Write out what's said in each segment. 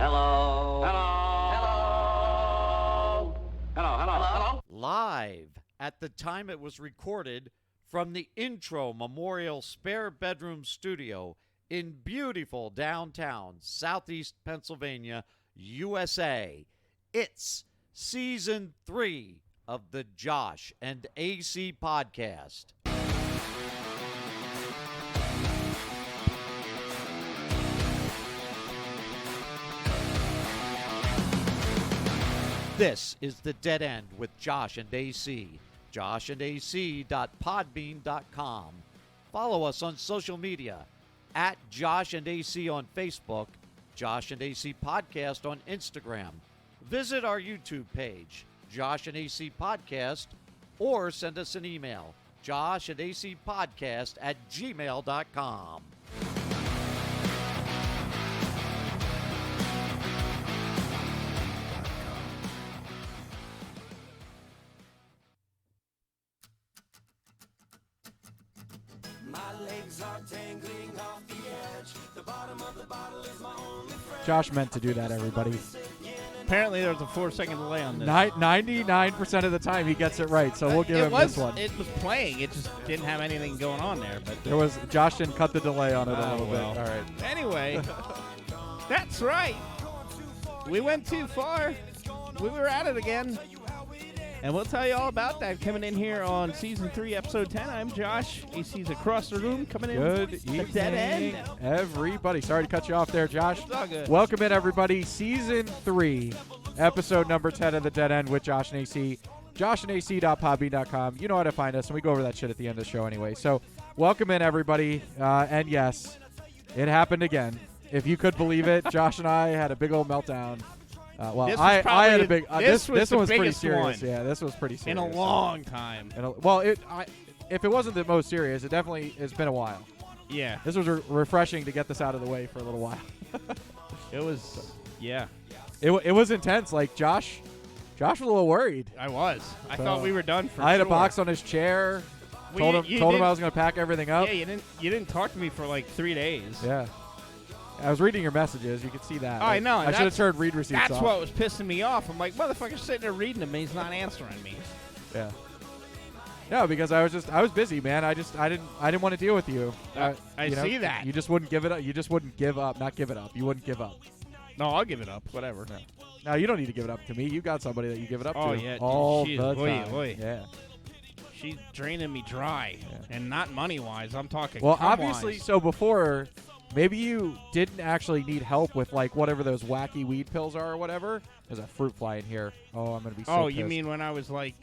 Hello. Hello. Hello. Hello. Live at the time it was recorded from the Intro Memorial Spare Bedroom Studio in beautiful downtown Southeast Pennsylvania, USA. It's Season 3 of the Josh and AC Podcast. This is The Dead End with Josh and AC. joshandac.podbean.com. Follow us on social media at Josh and AC on Facebook, Josh and AC Podcast on Instagram. Visit our YouTube page, Josh and AC Podcast, or send us an email, joshandacpodcast@gmail.com. Josh meant to do that, everybody. Apparently, there was a 4-second delay on this. 99% of the time, he gets it right, so we'll give him this one. It was playing. It just didn't have anything going on there. But Josh didn't cut the delay on it a little well. bit. All right. Anyway, that's right. We went too far. We were at it again. And we'll tell you all about that coming in here on Season 3, Episode 10. I'm Josh. AC's across the room coming in. Good The evening, Dead End. everybody. Sorry to cut you off there, Josh. It's all good. Welcome in, everybody. Season 3, Episode number 10 of The Dead End with Josh and AC. joshandac.podbean.com. You know how to find us, and we go over that shit at the end of the show anyway. So welcome in, everybody. And yes, it happened again. If you could believe it, Josh and I had a big old meltdown. I had a big. This one was pretty serious. Yeah, this was pretty serious in a long time. If it wasn't the most serious, it definitely has been a while. Yeah, This was refreshing to get this out of the way for a little while. it was. Yeah, It was intense. Like Josh was a little worried. I was. I thought we were done for I had sure. a box on his chair. Well, Told him I was going to pack everything up. Yeah, you didn't talk to me for like 3 days. Yeah. I was reading your messages. You could see that. Oh, I know. I should have turned read receipts That's off. what was pissing me off. I'm like, motherfucker's sitting there reading them, and he's not answering me. Yeah. No, because I was busy, man. I didn't want to deal with you. I see that. You just wouldn't give it up. You just wouldn't give up. Not give it up. You wouldn't give up. No, I'll give it up. Whatever. No, you don't need to give it up to me. You got somebody that you give it up Oh, to yeah. all She's the time. oy. Yeah. She's draining me dry, and not money-wise. I'm talking Well, cum-wise. obviously, so before, maybe you didn't actually need help with, like, whatever those wacky weed pills are or whatever. There's a fruit fly in here. Oh, I'm going to be so Oh, pissed. you mean when I was, like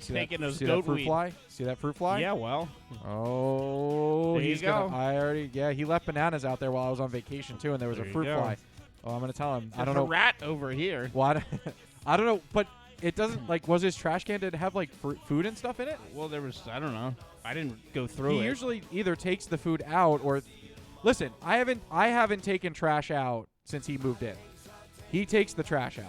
taking those see goat that fruit weed? fly? See that fruit fly? Yeah, well. Oh, There you he's gonna. go. He left bananas out there while I was on vacation too, and there was There a you fruit go. fly. Oh, I'm gonna tell him. I There's don't know. a rat over here. What? I don't know, but it doesn't like. Was his trash can did it have like food and stuff in it? Well, there was, I don't know. I didn't go through He it. usually either takes the food out or. Listen, I haven't taken trash out since he moved in. He takes the trash out.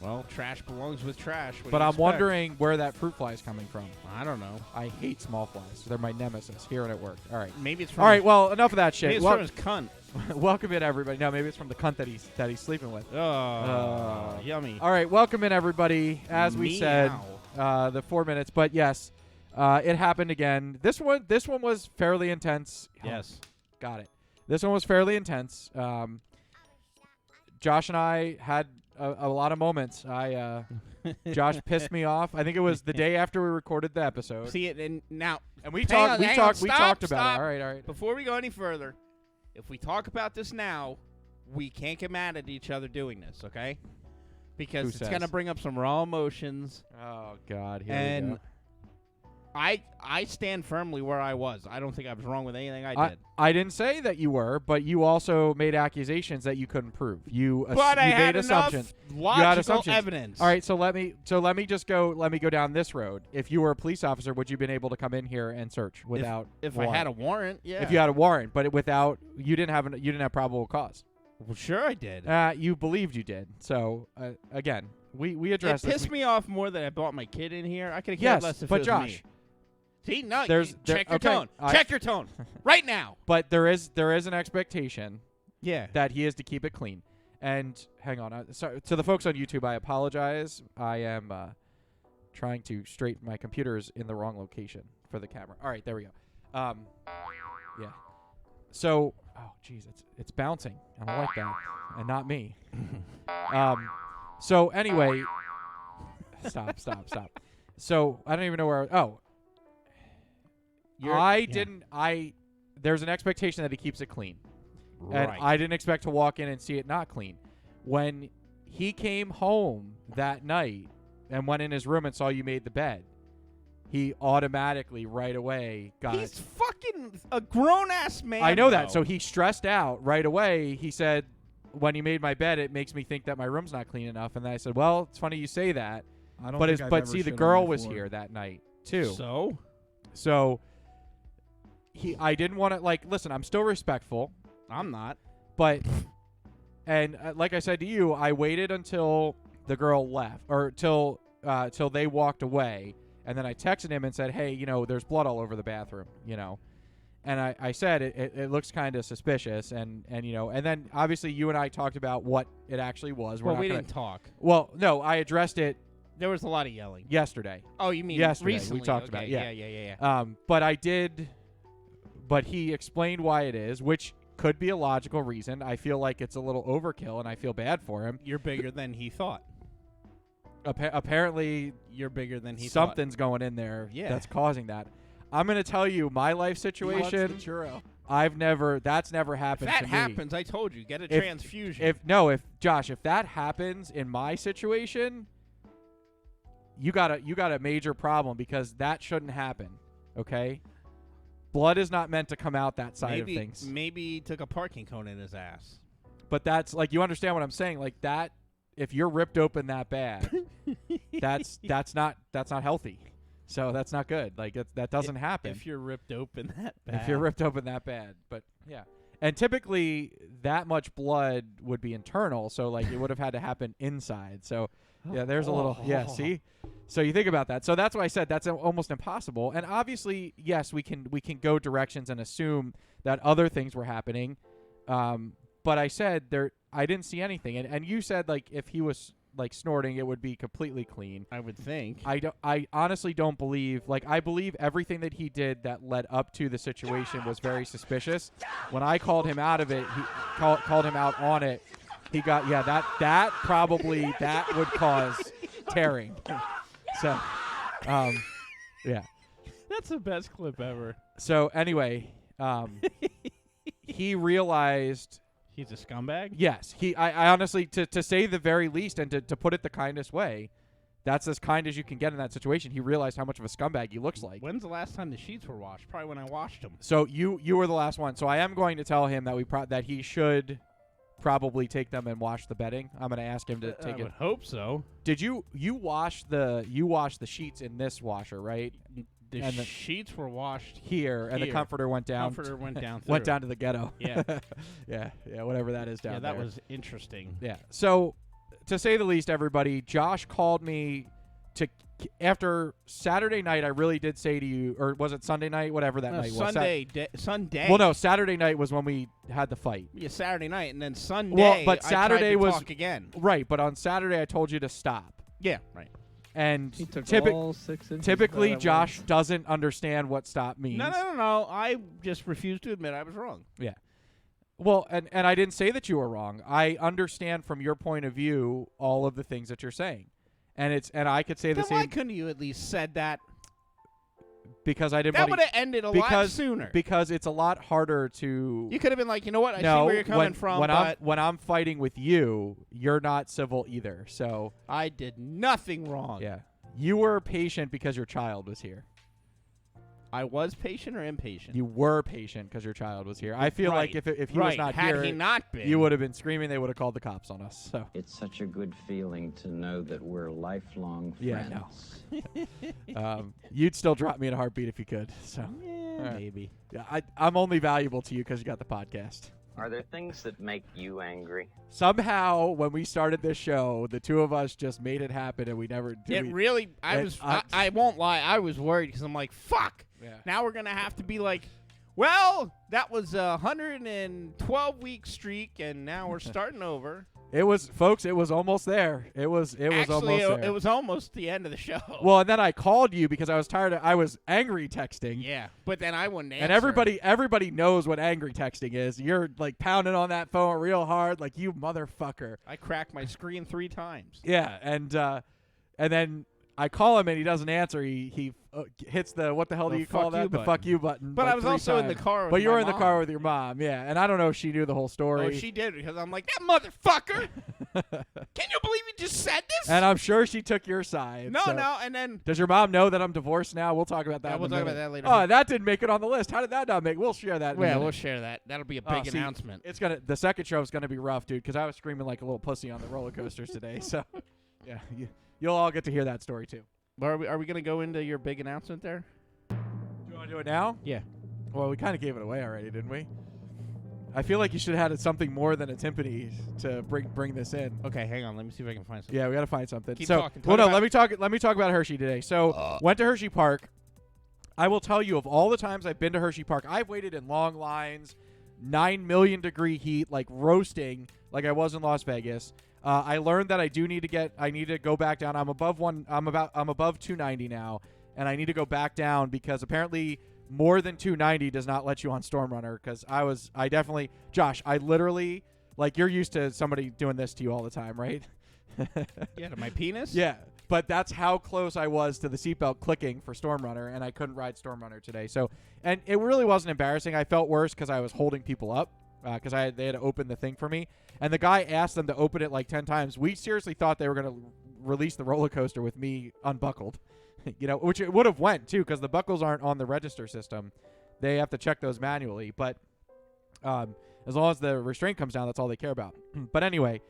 Well, trash belongs with trash. What do But you I'm expect? wondering where that fruit fly is coming from. I don't know. I hate small flies. They're my nemesis here and at work. All right. Maybe it's from All right. Well, enough of that maybe shit. it's from his cunt. Welcome in, everybody. No, maybe it's from the cunt that he's sleeping with. Oh, yummy. All right, welcome in, everybody. As we said, the 4 minutes, but yes, it happened again. This one was fairly intense. Yes. Got it. This one was fairly intense. Josh and I had a lot of moments. Josh pissed me off. I think it was the day after we recorded the episode. See it, and now, and we hang talked. on, We hang talked. on, We stop, talked about stop. it. All right. All right. Before we go any further, if we talk about this now, we can't get mad at each other doing this, okay? Because Who it's says? going to bring up some raw emotions. Oh God. Here And we go. I stand firmly where I was. I don't think I was wrong with anything I did. I didn't say that you were, but you also made accusations that you couldn't prove. You But I you had made enough assumptions. logical assumptions. evidence. All right, so let me go down this road. If you were a police officer, would you have been able to come in here and search without If warrant? I had a warrant, yeah. If you had a warrant, but without you didn't have probable cause. Well, sure I did. You believed you did. So again, we It addressed this. pissed me off more that I brought my kid in here. I could have cared Yes, less if but it was Josh, me. See, no, okay, check your tone. Check your tone right now. But there is an expectation Yeah. that he is to keep it clean. And hang on. So to the folks on YouTube, I apologize. I am trying to straighten my computer's in the wrong location for the camera. All right, there we go. Yeah. So, oh, geez, it's bouncing. I don't like that. And not me. So, anyway. Stop. So, I don't even know where. There's an expectation that he keeps it clean. Right. And I didn't expect to walk in and see it not clean. When he came home that night and went in his room and saw you made the bed, he automatically right away got... He's fucking a grown-ass man. I know though. that. So he stressed out right away. He said, when he made my bed, it makes me think that my room's not clean enough. And then I said, well, it's funny you say that. I don't But think I've ever see, the shit on girl my was floor. here that night, too. So? I didn't want to, listen, I'm still respectful. I'm not. But, and like I said to you, I waited until the girl left, or till they walked away, and then I texted him and said, hey, there's blood all over the bathroom, And I said, it looks kind of suspicious, and then obviously you and I talked about what it actually was. We didn't talk. Well, no, I addressed it There was a lot of yelling. yesterday. Oh, you mean Yesterday, we recently? talked about it, yeah. Yeah. But he explained why it is, which could be a logical reason. I feel like it's a little overkill, and I feel bad for him. You're bigger than he thought. Apparently, You're bigger than he something's going in there Yeah. that's causing that. I'm going to tell you, my life He wants the situation, churro. that's never thought. happened If to that me. happens, I told you, get a If- transfusion. If that happens in my situation, you got a major problem, because that shouldn't happen. Okay? Blood is not meant to come out that side of things. Maybe he took a parking cone in his ass. But that's you understand what I'm saying? Like that, if you're ripped open that bad, that's not healthy. So that's not good. Like that doesn't happen. If you're ripped open that bad. If you're ripped open that bad. But yeah. And typically that much blood would be internal, so it would have had to happen inside. So yeah, there's a little see? So you think about that. So that's why I said that's almost impossible. And obviously, yes, we can go directions and assume that other things were happening. But I said I didn't see anything. And you said if he was snorting, it would be completely clean. I would think. I honestly don't believe. I believe everything that he did that led up to the situation was very suspicious. When I called him out of it, he called him out on it. He got that probably that would cause tearing. So, yeah. That's the best clip ever. So anyway, he realized. He's a scumbag? Yes. I honestly, to say the very least, and to put it the kindest way, that's as kind as you can get in that situation. He realized how much of a scumbag he looks like. When's the last time the sheets were washed? Probably when I washed them. So you were the last one. So I am going to tell him that that he should probably take them and wash the bedding. I'm going to ask him to take I it. would hope so. Did you wash the sheets in this washer, right? The And the- sheets were washed Here, and the Here. comforter went down. Comforter went down went through. down to the ghetto. Yeah. yeah, whatever that is down Yeah, there. that was interesting. Yeah. So, to say the least, everybody, Josh called me after Saturday night. I really did say to you, or was it Sunday night? Whatever that night was. Sunday. Well, no, Saturday night was when we had the fight. Yeah, Saturday night, and then Sunday. Well, but I Saturday tried to was talk again. Right, but on Saturday I told you to stop. Yeah, right. And He took typi- all 6 inches typically out at Josh once. doesn't understand what stop means. No. I just refused to admit I was wrong. Yeah. Well, and I didn't say that you were wrong. I understand from your point of view all of the things that you're saying. And I could say the Then why same couldn't you at least said that? because I didn't That want would have ended a lot sooner. because it's a lot harder to You could have been like, you know what? I see no, where you're coming from, but when I'm fighting with you, you're not civil either. So, I did nothing wrong. yeah. You were patient because your child was here. I was patient or impatient? You were patient because your child was here. I feel like Right. if he was not Had here, he not been, you would have been screaming. They would have called the cops on us. So It's such a good feeling to know that we're lifelong Yeah, friends. no. You'd still drop me in a heartbeat if you could. So Yeah, right. maybe. yeah, I'm only valuable to you because you got the podcast. Are there things that make you angry? Somehow, when we started this show, the two of us just made it happen, and we never did. It really. I won't lie. I was worried because I'm like, fuck. Yeah. Now we're gonna have to be like, well, that was a 112-week streak, and now we're starting over. It was, folks. It was almost there. It was Actually, almost there. it was almost the end of the show. Well, and then I called you because I was tired. I was angry texting. Yeah, but then I wouldn't answer. And everybody knows what angry texting is. You're like pounding on that phone real hard, like you motherfucker. I cracked my screen 3 times. Yeah, and then I call him and he doesn't answer. He hits the what the hell do The you call fuck that? you The button. fuck you button. But like I was 3 also in the times. car with But you my were in the car mom. with your mom, yeah. And I don't know if she knew the whole story. Oh, she did because I'm like, that motherfucker. Can you believe he just said this? And I'm sure she took your side. no, so. no, and then Does your mom know that I'm divorced now? We'll talk about that. Yeah, in we'll a talk about minute. that later. Oh, that didn't make it on the list. How did that not make? We'll share that. In a yeah, minute. we'll share that. That'll be a Oh, big see, announcement. It's the second show is gonna be rough, dude, because I was screaming like a little pussy on the roller coasters today. So, yeah, you'll all get to hear that story too. But are we gonna go into your big announcement there? Do you want to do it now? Yeah. Well, we kind of gave it away already, didn't we? I feel like you should have had something more than a timpani to bring this in. Okay, hang on. Let me see if I can find something. Yeah, we got to find something. Keep so, talking. well, Talk no, about- let me talk about Hershey today. So, went to Hershey Park. I will tell you, of all the times I've been to Hershey Park, I've waited in long lines, 9 million degree heat, like roasting, like I was in Las Vegas. I learned that I need to go back down. I'm above 290 now, and I need to go back down because apparently more than 290 does not let you on Storm Runner. Because I definitely, Josh, I literally, like, you're used to somebody doing this to you all the time, right? Yeah, to my penis? Yeah, but that's how close I was to the seatbelt clicking for Storm Runner, and I couldn't ride Storm Runner today. So, and it really wasn't embarrassing. I felt worse because I was holding people up because they had to open the thing for me, and the guy asked them to open it like 10 times. We seriously thought they were going to release the roller coaster with me unbuckled, which it would have went too because the buckles aren't on the register system. They have to check those manually, but as long as the restraint comes down, that's all they care about. But anyway,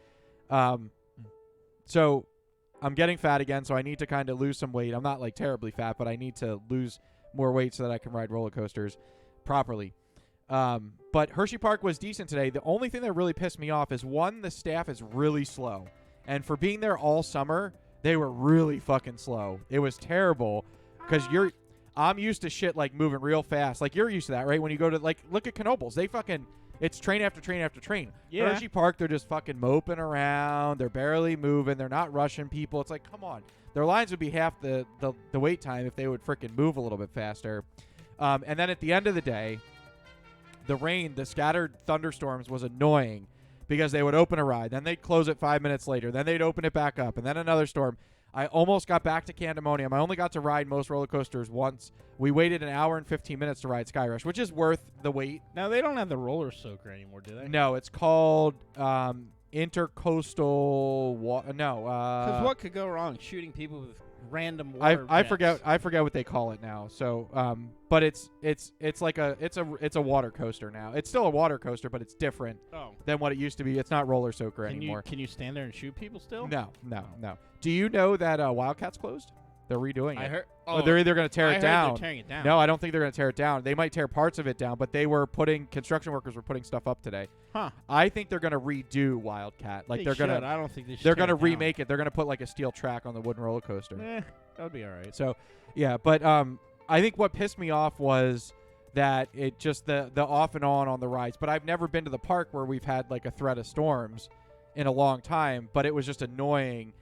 so I'm getting fat again, so I need to kind of lose some weight. I'm not like terribly fat, but I need to lose more weight so that I can ride roller coasters properly. But Hershey Park was decent today. The only thing that really pissed me off is, one, the staff is really slow. And for being there all summer, they were really fucking slow. It was terrible because I'm used to shit like moving real fast. Like you're used to that, right? When you go to like, look at Knoebels. It's train after train after train. Yeah. Hershey Park, they're just fucking moping around. They're barely moving. They're not rushing people. It's like, come on. Their lines would be half the wait time if they would freaking move a little bit faster. And then at the end of the day, the rain, the scattered thunderstorms was annoying because they would open a ride. Then they'd close it 5 minutes later. Then they'd open it back up. And then another storm. I almost got back to Candemonium. I only got to ride most roller coasters once. We waited an hour and 15 minutes to ride Sky Rush, which is worth the wait. Now, they don't have the roller soaker anymore, do they? No, it's called Intercoastal. Because what could go wrong? Shooting people with random water I jets. forget what they call it now. So, but it's like it's a water coaster now. It's still a water coaster, but it's different than what it used to be. It's not roller soaker anymore. Can you stand there and shoot people still? No. Do you know that Wildcat's closed? They're redoing it. I heard. Or they're either going to tear I it heard down. they're tearing it down. No, I don't think they're going to tear it down. They might tear parts of it down, but construction workers were putting stuff up today. Huh. I think they're going to redo Wildcat. Like They they're going should. to. I don't think they should. They're going to remake it. They're going to put like a steel track on the wooden roller coaster. That'll be all right. So, yeah, but I think what pissed me off was that it just the off and on the rides. But I've never been to the park where we've had like a threat of storms in a long time. But it was just annoying.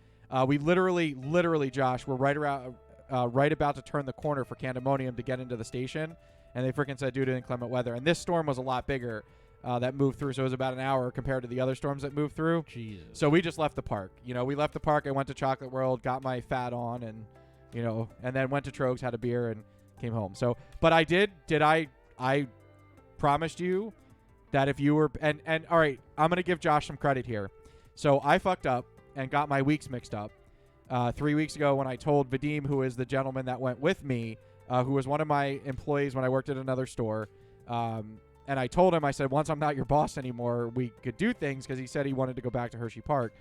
We literally, Josh, we're right about to turn the corner for Candemonium to get into the station, and they freaking said due to inclement weather. And this storm was a lot bigger that moved through, so it was about an hour compared to the other storms that moved through. Jesus. So we just left the park. We left the park. I went to Chocolate World, got my fat on, and and then went to Trogs, had a beer, and came home. So, but I I promised you that if you were and all right, I'm gonna give Josh some credit here. So I fucked up and got my weeks mixed up 3 weeks ago when I told Vadim, who is the gentleman that went with me, who was one of my employees when I worked at another store, and I told him, I said, once I'm not your boss anymore, we could do things, because he said he wanted to go back to Hershey Park.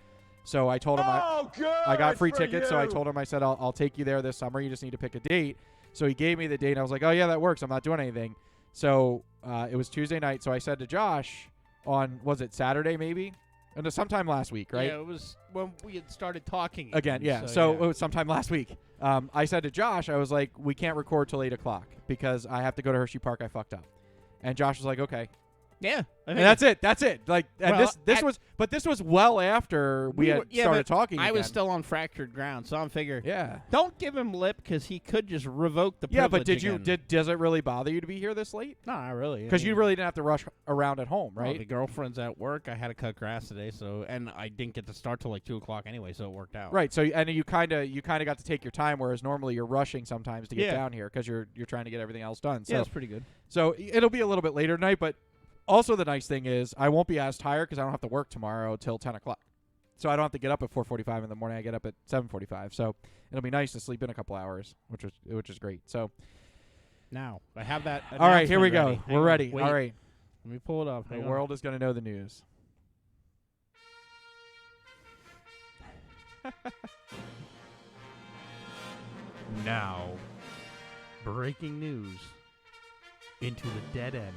So I told him I got free tickets, so I told him, I said, I'll take you there this summer. You just need to pick a date. So he gave me the date, and I was like, oh, yeah, that works. I'm not doing anything. So it was Tuesday night, so I said to Josh on, was it Saturday maybe? And sometime last week, right? Yeah, it was when we had started talking again. Yeah, so it was sometime last week. I said to Josh, I was like, we can't record till 8 o'clock because I have to go to Hershey Park. I fucked up. And Josh was like, okay. Yeah. And that's it. That's it. Like, and Well, this was well after we had started talking. I was again. still on fractured ground, so I'm figuring. Yeah. Don't give him lip because he could just revoke the. Yeah, but privilege does it really bother you to be here this late? No, not really. Because you really didn't have to rush around at home, Well, right? the girlfriend's at work. I had to cut grass today, and I didn't get to start till like 2:00 anyway, so it worked out. Right. So and you kind of got to take your time, whereas normally you're rushing sometimes to get Yeah. down here because you're trying to get everything else done. So Yeah, it's pretty good. So it'll be a little bit later tonight, but also the nice thing is I won't be as tired because I don't have to work tomorrow till 10 o'clock. So I don't have to get up at 4:45 in the morning. I get up at 7:45. So it'll be nice to sleep in a couple hours, which is great. So Now I have that. all right, here we go. announcement We're ready. Wait, All right, let me pull it up. the Hang on. world is going to know the news. Now, breaking news into the dead end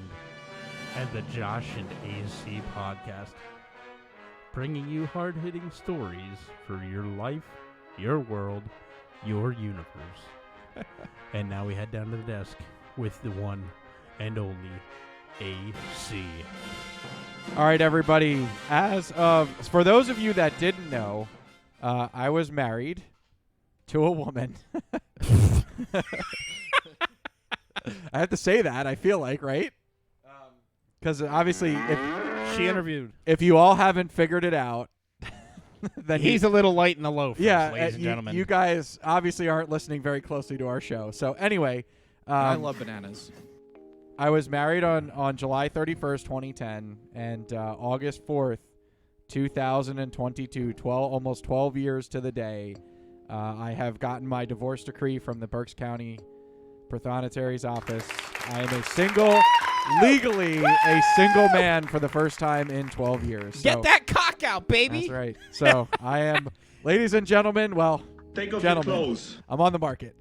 and the Josh and AC podcast, bringing you hard-hitting stories for your life, your world, your universe. And now we head down to the desk with the one and only AC. All right, everybody. For those of you that didn't know, I was married to a woman. I have to say that. I feel like, right? Because obviously, She interviewed. if you all haven't figured it out, then He's a little light in the loaf, yeah, ladies and gentlemen. you guys obviously aren't listening very closely to our show. So anyway, I love bananas. I was married on July 31st, 2010, and August 4th, 2022, almost 12 years to the day, I have gotten my divorce decree from the Berks County Prothonotari's office. I am legally a single man for the first time in 12 years. Get that cock out, baby. That's right. So I am, ladies and gentlemen, Take off gentlemen, your clothes. I'm on the market.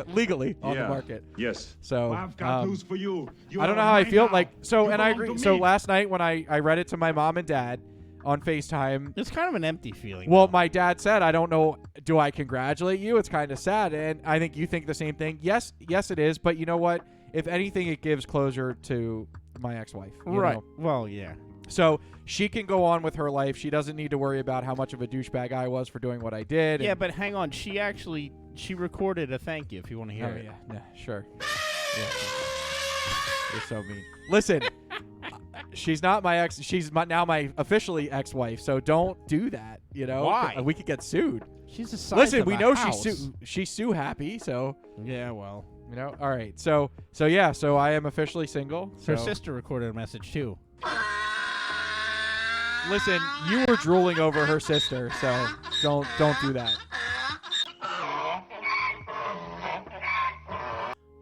Legally on the Yeah. market. Yes. So I've got news for you. You I don't are know how I mine feel. now. Like, so, You and I belong agree. to So me. last night when I read it to my mom and dad on FaceTime, It's kind of an empty feeling. well, though. my dad said, I don't know, do I congratulate you? It's kind of sad. And I think you think the same thing. Yes, it is. But you know what? If anything, it gives closure to my ex-wife. you right. know? Well, yeah. So she can go on with her life. She doesn't need to worry about how much of a douchebag I was for doing what I did. Yeah, and- but hang on. She recorded a thank you if you want to hear Oh, it. yeah, sure. Yeah. You're so mean. Listen, she's not my ex. She's now my officially ex-wife. So don't do that. You know, Why? We could get sued. She's the size Listen, of we a know house. she's sue happy. So Yeah, well. you know. All right. So yeah. So I am officially single. Her So sister recorded a message too. listen, you were drooling over her sister. So don't do that.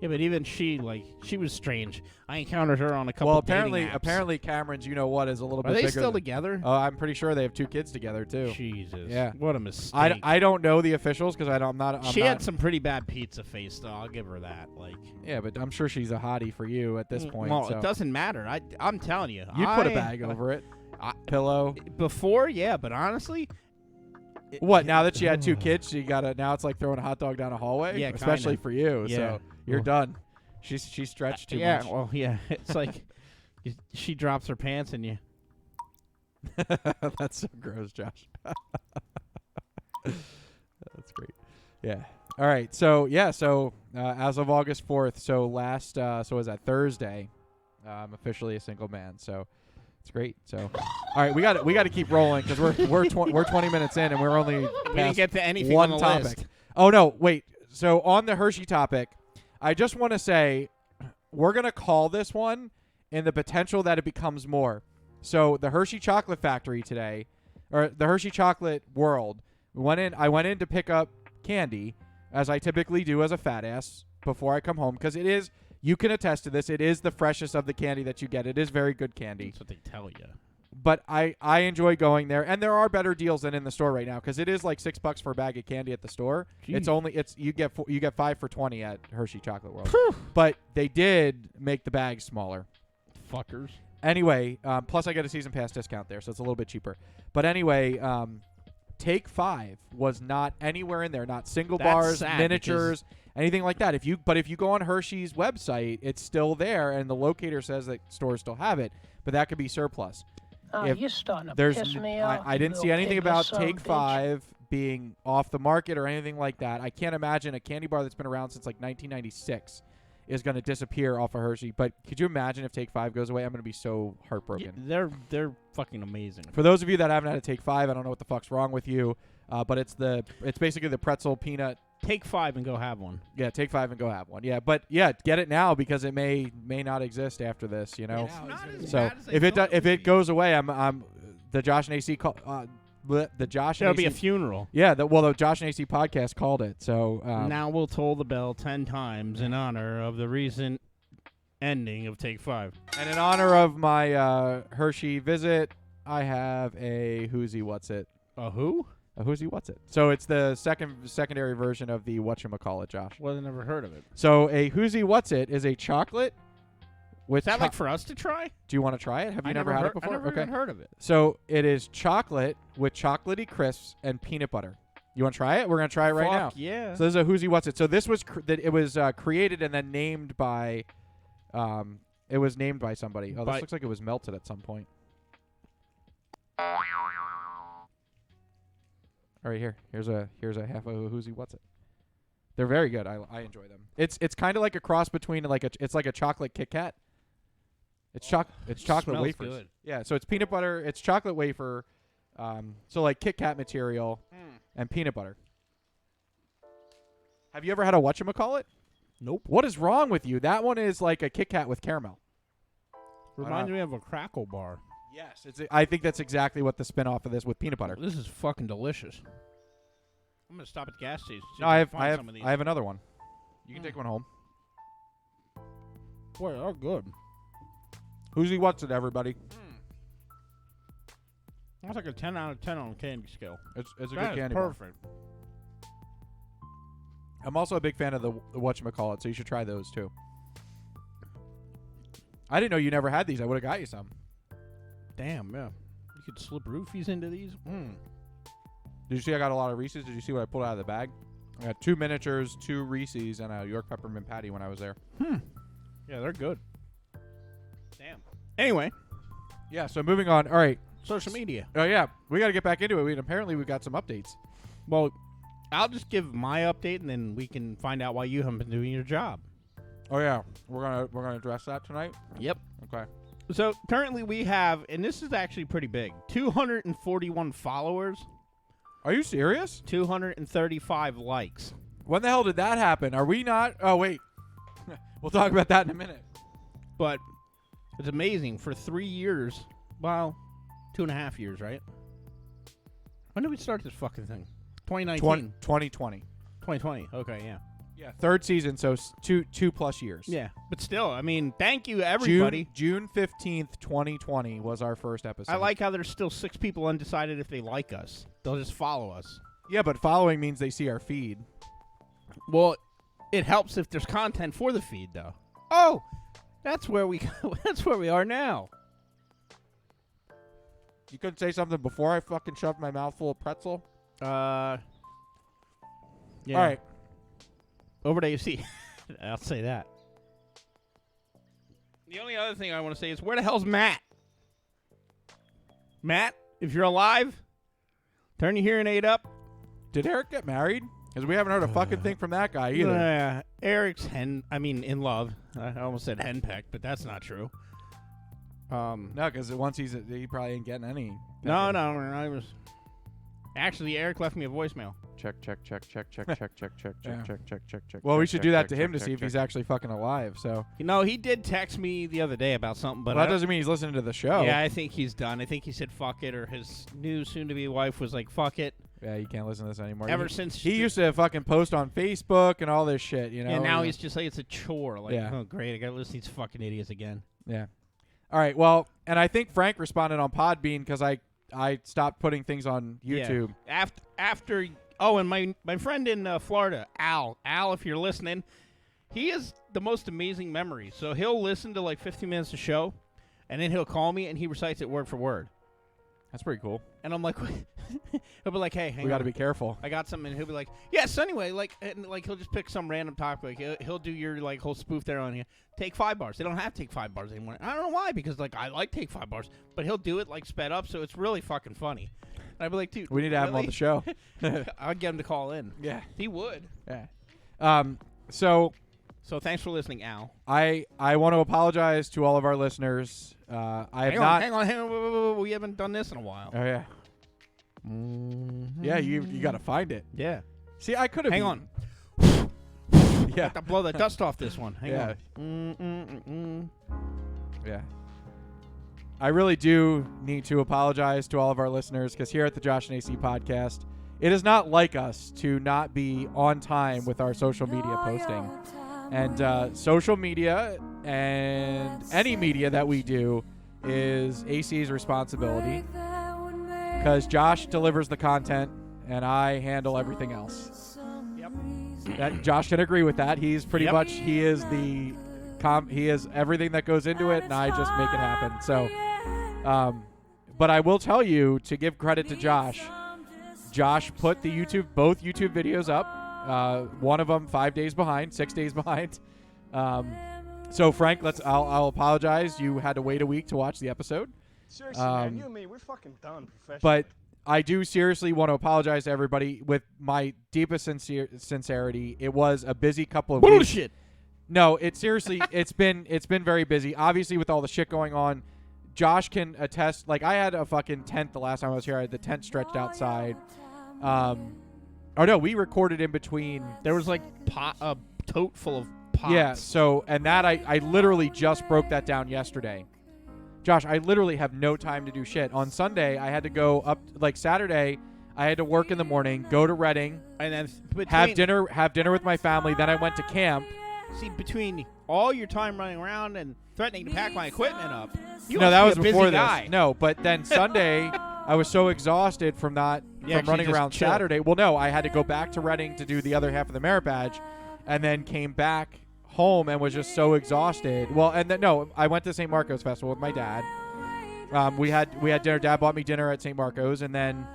Yeah, but even she was strange. I encountered her on a couple. Well, dating apps. apparently Cameron's, you know what, is a little Are bit they bigger. still together? I'm pretty sure they have 2 kids together too. Jesus. Yeah. What a mistake. I don't know the officials because I'm not. She had some pretty bad pizza face, though. I'll give her that. Like, Yeah, but I'm sure she's a hottie for you at this point. well, so. it doesn't matter. I'm telling you, You'd put a bag over it, pillow. Before, yeah, but honestly, What? Now that she had 2 kids, she got a. Now it's like throwing a hot dog down a hallway. Yeah, especially kinda. for you. Yeah. So you're Well. done. She stretched too yeah, much. well, yeah, it's like she drops her pants and you. That's so gross, Josh. That's great. Yeah. All right. So yeah. So as of August 4th, so was that Thursday? I'm officially a single man. So it's great. So all right, we got to keep rolling because we're 20 minutes in and we're only We didn't past get to anything one on the topic. list. Oh no, wait. So on the Hershey topic, I just want to say we're gonna call this one in the potential that it becomes more. So the Hershey Chocolate Factory today, or the Hershey Chocolate World, I went in to pick up candy, as I typically do as a fat ass before I come home, because it is. You can attest to this. It is the freshest of the candy that you get. It is very good candy. That's what they tell you. But I enjoy going there, and there are better deals than in the store right now because it is like $6 for a bag of candy at the store. Jeez. You get 5 for $20 at Hershey Chocolate World. But they did make the bags smaller. Fuckers. Anyway, plus I get a season pass discount there, so it's a little bit cheaper. But anyway, Take 5 was not anywhere in there, not single That's bars, sad miniatures, anything like that. If you go on Hershey's website, it's still there, and the locator says that stores still have it. but that could be surplus. Oh, If you're starting to There's piss me off. I didn't see you anything little about son of a Take bitch. 5 being off the market or anything like that. I can't imagine a candy bar that's been around since like 1996 is going to disappear off of Hershey. But could you imagine if Take 5 goes away? I'm going to be so heartbroken. Yeah, they're fucking amazing. For those of you that haven't had a Take 5, I don't know what the fuck's wrong with you, but it's basically the pretzel peanut. Take 5 and go have one. Yeah, Take 5 and go have one. Yeah, but yeah, get it now because it may not exist after this. You know. It's not as So bad as I if thought it would goes away, I'm the Josh and AC the Josh and There'll be a AC funeral. yeah, the Josh and AC podcast called it. So Now we'll toll the bell 10 times in honor of the recent ending of Take 5. and in honor of my Hershey visit, I have a Who's He What's It. A who? A Who's He What's It. So it's the secondary version of the whatchamacallit, Josh. Well, I never heard of it. So a Who's He What's It is a chocolate with Is that like for us to try? Do you want to try it? Have you never had it before? I never even heard of it. So it is chocolate with chocolatey crisps and peanut butter. You want to try it? We're going to try it right now. Fuck yeah. So this is a Who's He What's It. So this was it was created and then named by it was named by somebody. Oh, this looks like it was melted at some point. All right, here's a half of a Who's He What's It. They're very good. I enjoy them. It's kind of like a cross between it's like a chocolate Kit Kat. It's chocolate Smells wafers. good. Yeah, so it's peanut butter. It's chocolate wafer. So like Kit Kat material and peanut butter. Have you ever had a whatchamacallit? Nope. What is wrong with you? That one is like a Kit Kat with caramel. Reminds me of a crackle bar. Yes, I think that's exactly what the spin-off of this with peanut butter. This is fucking delicious. I'm gonna stop at the gas station. No, I have another one. You can take one home. Boy, they're good. Who's He What's It, everybody? That's like a 10 out of 10 on a candy scale. It's a good That is candy bar. perfect. I'm also a big fan of the whatchamacallit, so you should try those too. I didn't know you never had these. I would have got you some. Damn, yeah. You could slip roofies into these. Did you see I got a lot of Reese's? Did you see what I pulled out of the bag? I got 2 miniatures, 2 Reese's, and a York peppermint patty when I was there. Yeah, they're good. Damn. Anyway, Yeah, so moving on. All right. social media. Oh, yeah. We got to get back into it. Apparently, we've got some updates. Well, I'll just give my update, and then we can find out why you haven't been doing your job. Oh, yeah. We're gonna address that tonight? Yep. Okay. So currently we have, and this is actually pretty big, 241 followers, Are you serious? 235 likes. When the hell did that happen? Are we not? Oh, wait. We'll talk about that in a minute. But it's amazing. For 3 years, well, 2.5 years, right? When did we start this fucking thing? 2019. 2020. 2020. Okay, yeah. Yeah, third season, so 2+ years. Yeah, but still, I mean, thank you, everybody. June 15th, 2020 was our first episode. I like how there's still 6 people undecided if they like us. They'll just follow us. Yeah, but following means they see our feed. Well, it helps if there's content for the feed, though. Oh, that's where we are now. You couldn't say something before I fucking shoved my mouth full of pretzel? Yeah. All right. Over to AC. I'll say that. The only other thing I want to say is, where the hell's Matt? Matt, if you're alive, turn your hearing aid up. Did Eric get married? Because we haven't heard a fucking thing from that guy either. Eric's in love. I almost said henpecked, but that's not true. No, because once he probably ain't getting any. No, I was. Actually, Eric left me a voicemail. Check. Well, we should do that to him to see if he's actually fucking alive. So. No, he did text me the other day about something, but Well, that doesn't mean he's listening to the show. Yeah, I think he's done. I think he said fuck it, or his new soon-to-be wife was like, fuck it. Yeah, you can't listen to this anymore. Ever since he used to fucking post on Facebook and all this shit, you know. And now he's just like, it's a chore. Like, Yeah. oh great, I gotta listen to these fucking idiots again. Yeah. All right. Well, and I think Frank responded on Podbean because I stopped putting things on YouTube. Yeah. After oh, and my friend in Florida, Al, if you're listening, he has the most amazing memory. So he'll listen to like 15 minutes of show, and then he'll call me and he recites it word for word. That's pretty cool. And I'm like, he'll be like, hey, hang We got to on. be careful. I got something. And he'll be like, yes, anyway, he'll just pick some random topic. Like, he'll do your, whole spoof there on here. Take 5 bars. They don't have Take 5 bars anymore. I don't know why, because, I like Take 5 bars. But he'll do it, sped up, so it's really fucking funny. And I'd be like, dude. We need to have him on the show. I'll get him to call in. Yeah. He would. Yeah. So thanks for listening, Al. I want to apologize to all of our listeners. I have not. Hang on. Whoa. We haven't done this in a while. Oh yeah. Yeah, you got to find it. Yeah. See, I could have. Hang on. Yeah. Have to blow the dust off this one. Hang Yeah. on. Yeah. I really do need to apologize to all of our listeners because here at the Josh and AC podcast, it is not like us to not be on time with our social media posting. And social media and any media that we do is AC's responsibility because Josh delivers the content and I handle everything else. Yep. That Josh can agree with that. He's pretty Yep. much he is everything that goes into it, and I just make it happen. So, but I will tell you to give credit to Josh. Josh put both YouTube videos up. One of them 5 days behind, 6 days behind. So Frank, I'll apologize. You had to wait a week to watch the episode. Seriously, man, you and me, we're fucking done professionally. But I do seriously want to apologize to everybody with my deepest sincerity. It was a busy couple of weeks. Bullshit. No, it's been very busy. Obviously, with all the shit going on, Josh can attest. I had a fucking tent the last time I was here. I had the tent stretched outside. No, we recorded in between. There was a tote full of pots. Yeah. So, and that I literally just broke that down yesterday. Josh, I literally have no time to do shit. On Sunday, I had to go up. Saturday, I had to work in the morning, go to Reading, and then have dinner with my family. Then I went to camp. See, between all your time running around and threatening to pack my equipment up, that was before this. Guy. No, but then Sunday, I was so exhausted from running around chill. Saturday. Well, no, I had to go back to Reading to do the other half of the merit badge, and then came back home and was just so exhausted. Well, and then I went to St. Marcos Festival with my dad. We had dinner. Dad bought me dinner at St. Marcos, and then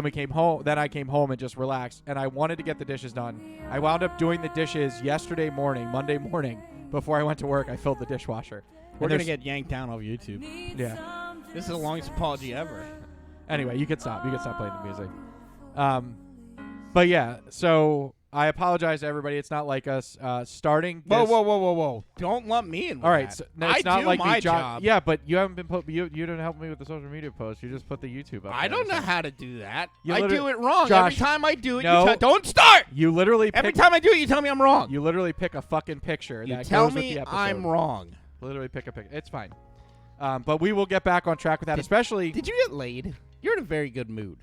we came home. Then I came home and just relaxed. And I wanted to get the dishes done. I wound up doing the dishes Monday morning, before I went to work. I filled the dishwasher. We're gonna get yanked down off YouTube. Yeah. This is the longest apology ever. Anyway, you could stop. You could stop playing the music. But yeah, so I apologize to everybody. It's not like us starting. Whoa! Don't lump me in. All right, that. so, no, it's I not do like my me, job. Yeah, but you haven't been you didn't help me with the social media post. You just put the YouTube up. I there, don't know so. how to do that. You I do it wrong Josh, every time I do it. no. Don't start. You literally Every pick, time I do it, you tell me I'm wrong. You literally pick a fucking picture. You that tell goes with me the episode. I'm wrong. Literally pick a picture. It's fine. But we will get back on track with that. Especially. Did you get laid? You're in a very good mood.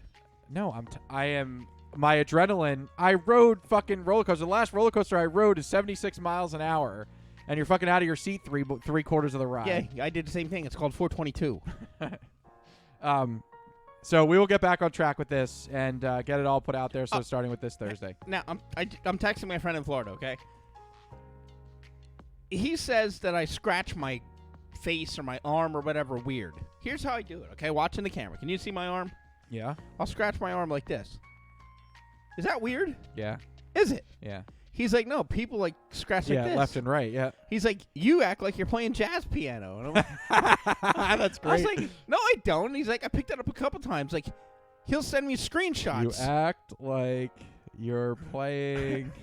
No, I am. My adrenaline. I rode fucking roller coaster. The last roller coaster I rode is 76 miles an hour, and you're fucking out of your seat three quarters of the ride. Yeah, I did the same thing. It's called 422. So we will get back on track with this and get it all put out there. So starting with this Thursday. Now I'm texting my friend in Florida. Okay. He says that I scratch my face or my arm or whatever weird. Here's how I do it. Okay, watching the camera. Can you see my arm? Yeah. I'll scratch my arm like this. Is that weird? Yeah. Is it? Yeah. He's like, no, people scratch like this. Yeah, left and right. Yeah. He's like, you act like you're playing jazz piano. And I'm That's great. I was like, no, I don't. And he's like, I picked it up a couple times. Like, he'll send me screenshots. You act like you're playing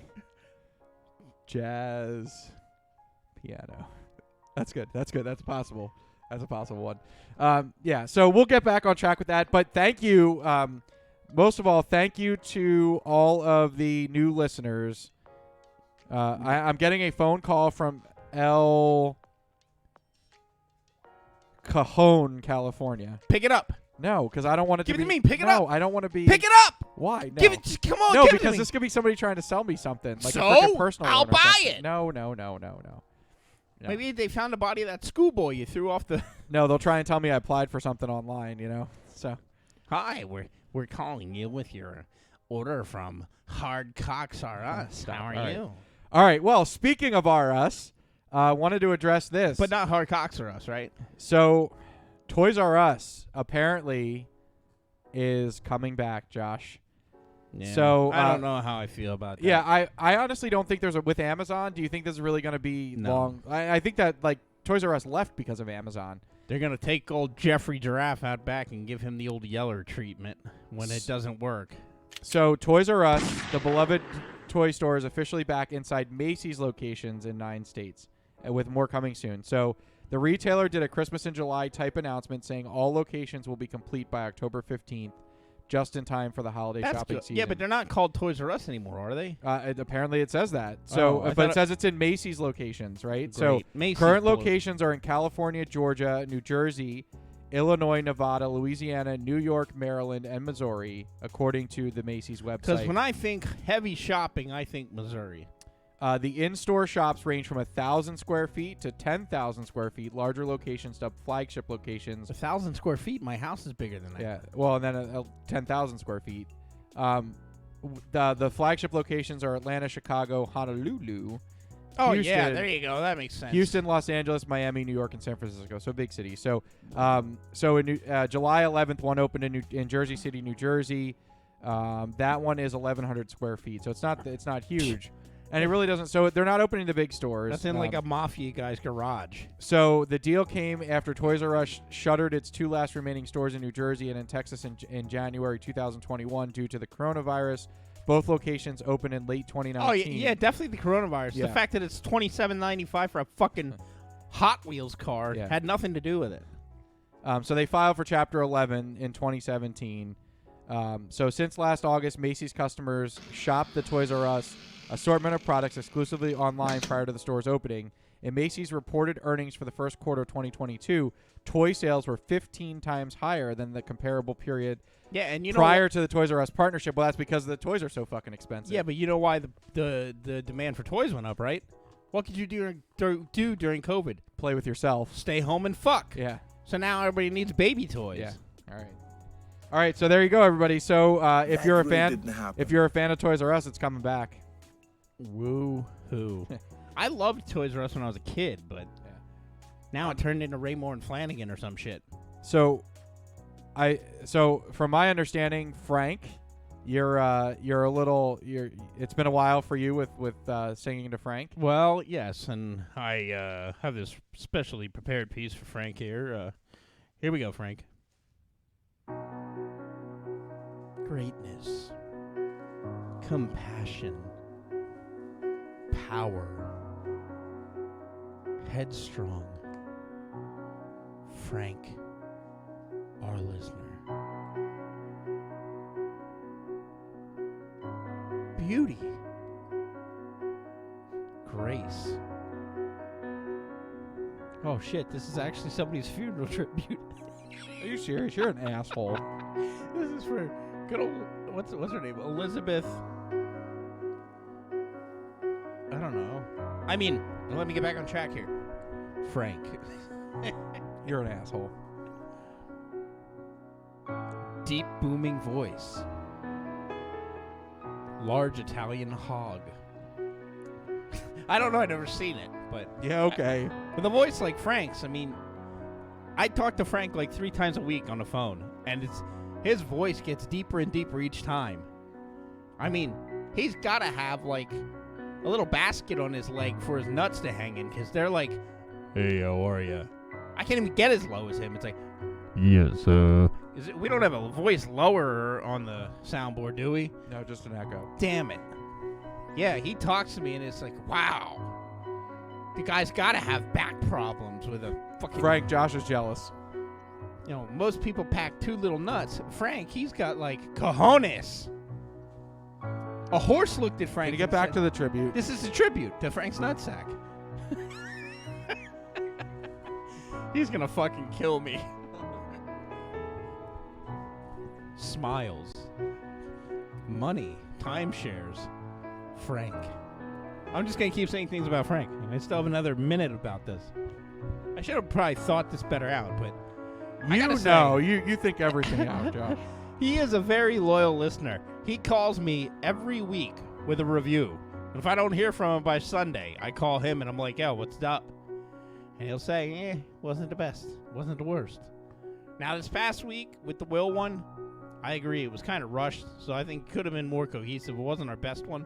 jazz piano. That's good. That's good. That's possible. That's a possible one. Yeah. So we'll get back on track with that. But thank you. Most of all, thank you to all of the new listeners. I'm getting a phone call from El Cajon, California. Pick it up. No, because I don't want it Give to it be. to me. Pick it up. No, I don't want to be. Pick it up. Why? No. Give it. Come on. No, give it to because me. this could be somebody trying to sell me something. Like So? a freaking personal I'll one or buy something. it. No. No. Maybe they found the body of that schoolboy you threw off the. No, they'll try and tell me I applied for something online, So. Hi, we're calling you with your order from Hard Cocks R Us. How are you? All right. Well, speaking of R Us, wanted to address this. But not Hard Cocks R Us, right? So, Toys R Us apparently is coming back, Josh. Yeah. So I don't know how I feel about that. Yeah, I honestly don't think there's with Amazon. Do you think this is really going to be No. long? I think that like Toys R Us left because of Amazon. They're going to take old Jeffrey Giraffe out back and give him the old Yeller treatment when it doesn't work. So Toys R Us, the beloved toy store, is officially back inside Macy's locations in 9 states, with more coming soon. So the retailer did a Christmas in July type announcement saying all locations will be complete by October 15th, just in time for the holiday shopping season. Yeah, but they're not called Toys R Us anymore, are they? Apparently it says that. So, but it says it's in Macy's locations, right? So Macy's current closed. locations are in California, Georgia, New Jersey, Illinois, Nevada, Louisiana, New York, Maryland, and Missouri, according to the Macy's website. Because when I think heavy shopping, I think Missouri. The in-store shops range from 1,000 square feet to 10,000 square feet. Larger locations to flagship locations. 1,000 square feet? My house is bigger than that. Yeah, well, and then 10,000 square feet. The flagship locations are Atlanta, Chicago, Honolulu. Oh, Houston, yeah, there you go. That makes sense. Houston, Los Angeles, Miami, New York, and San Francisco. So big cities. So, in July 11th, one opened in Jersey City, New Jersey. That one is 1,100 square feet. So it's not huge, and it really doesn't. So they're not opening the big stores. That's in like a mafia guy's garage. So the deal came after Toys R Us shuttered its 2 last remaining stores in New Jersey and in Texas in January 2021 due to the coronavirus. Both locations opened in late 2019. Oh, yeah, definitely the coronavirus. Yeah. The fact that it's $27.95 for a fucking Hot Wheels car had nothing to do with it. So they filed for Chapter 11 in 2017. So since last August, Macy's customers shopped the Toys R Us assortment of products exclusively online prior to the store's opening. In Macy's reported earnings for the first quarter of 2022, toy sales were 15 times higher than the comparable period prior to the Toys R Us partnership. Well, that's because the toys are so fucking expensive. Yeah, but you know why the demand for toys went up, right? What could you do during COVID? Play with yourself. Stay home and fuck. Yeah. So now everybody needs baby toys. Yeah. All right. So there you go, everybody. So if you're a fan of Toys R Us, it's coming back. Woo hoo. I loved Toys R Us when I was a kid, but now it turned into Raymore and Flanagan or some shit. So from my understanding, Frank, you're it's been a while for you with singing to Frank. Well, yes, and I have this specially prepared piece for Frank here. Here we go, Frank. Greatness, compassion, power, headstrong. Frank, our listener. Beauty, grace. Oh shit, this is actually somebody's funeral tribute. Are you serious? You're an asshole. This is for good old, what's her name? Elizabeth. I don't know. I mean, let me get back on track here. Frank. You're an asshole. Deep booming voice. Large Italian hog. I don't know, I've never seen it, but yeah, okay. With a voice like Frank's, I mean, I talk to Frank like 3 times a week on the phone, and his voice gets deeper and deeper each time. I mean, he's got to have like a little basket on his leg for his nuts to hang in, because they're like, "Hey, how are ya?" I can't even get as low as him. It's like, "Yes, we don't have a voice lower on the soundboard, do we? No, just an echo. Damn it. Yeah, he talks to me, and it's like, wow. The guy's got to have back problems with a fucking... Frank, Josh is jealous. You know, most people pack 2 little nuts. Frank, he's got, like, cojones. A horse looked at Frank. Can you get back to the tribute? This is a tribute to Frank's nutsack. He's gonna fucking kill me. Smiles. Money. Timeshares. Frank. I'm just going to keep saying things about Frank. I still have another minute about this. I should have probably thought this better out, but you think everything out, Josh. He is a very loyal listener. He calls me every week with a review. And if I don't hear from him by Sunday, I call him and I'm like, yo, what's up? And he'll say, wasn't the best. Wasn't the worst. Now, this past week with the Will one, I agree. It was kind of rushed, so I think it could have been more cohesive. It wasn't our best one.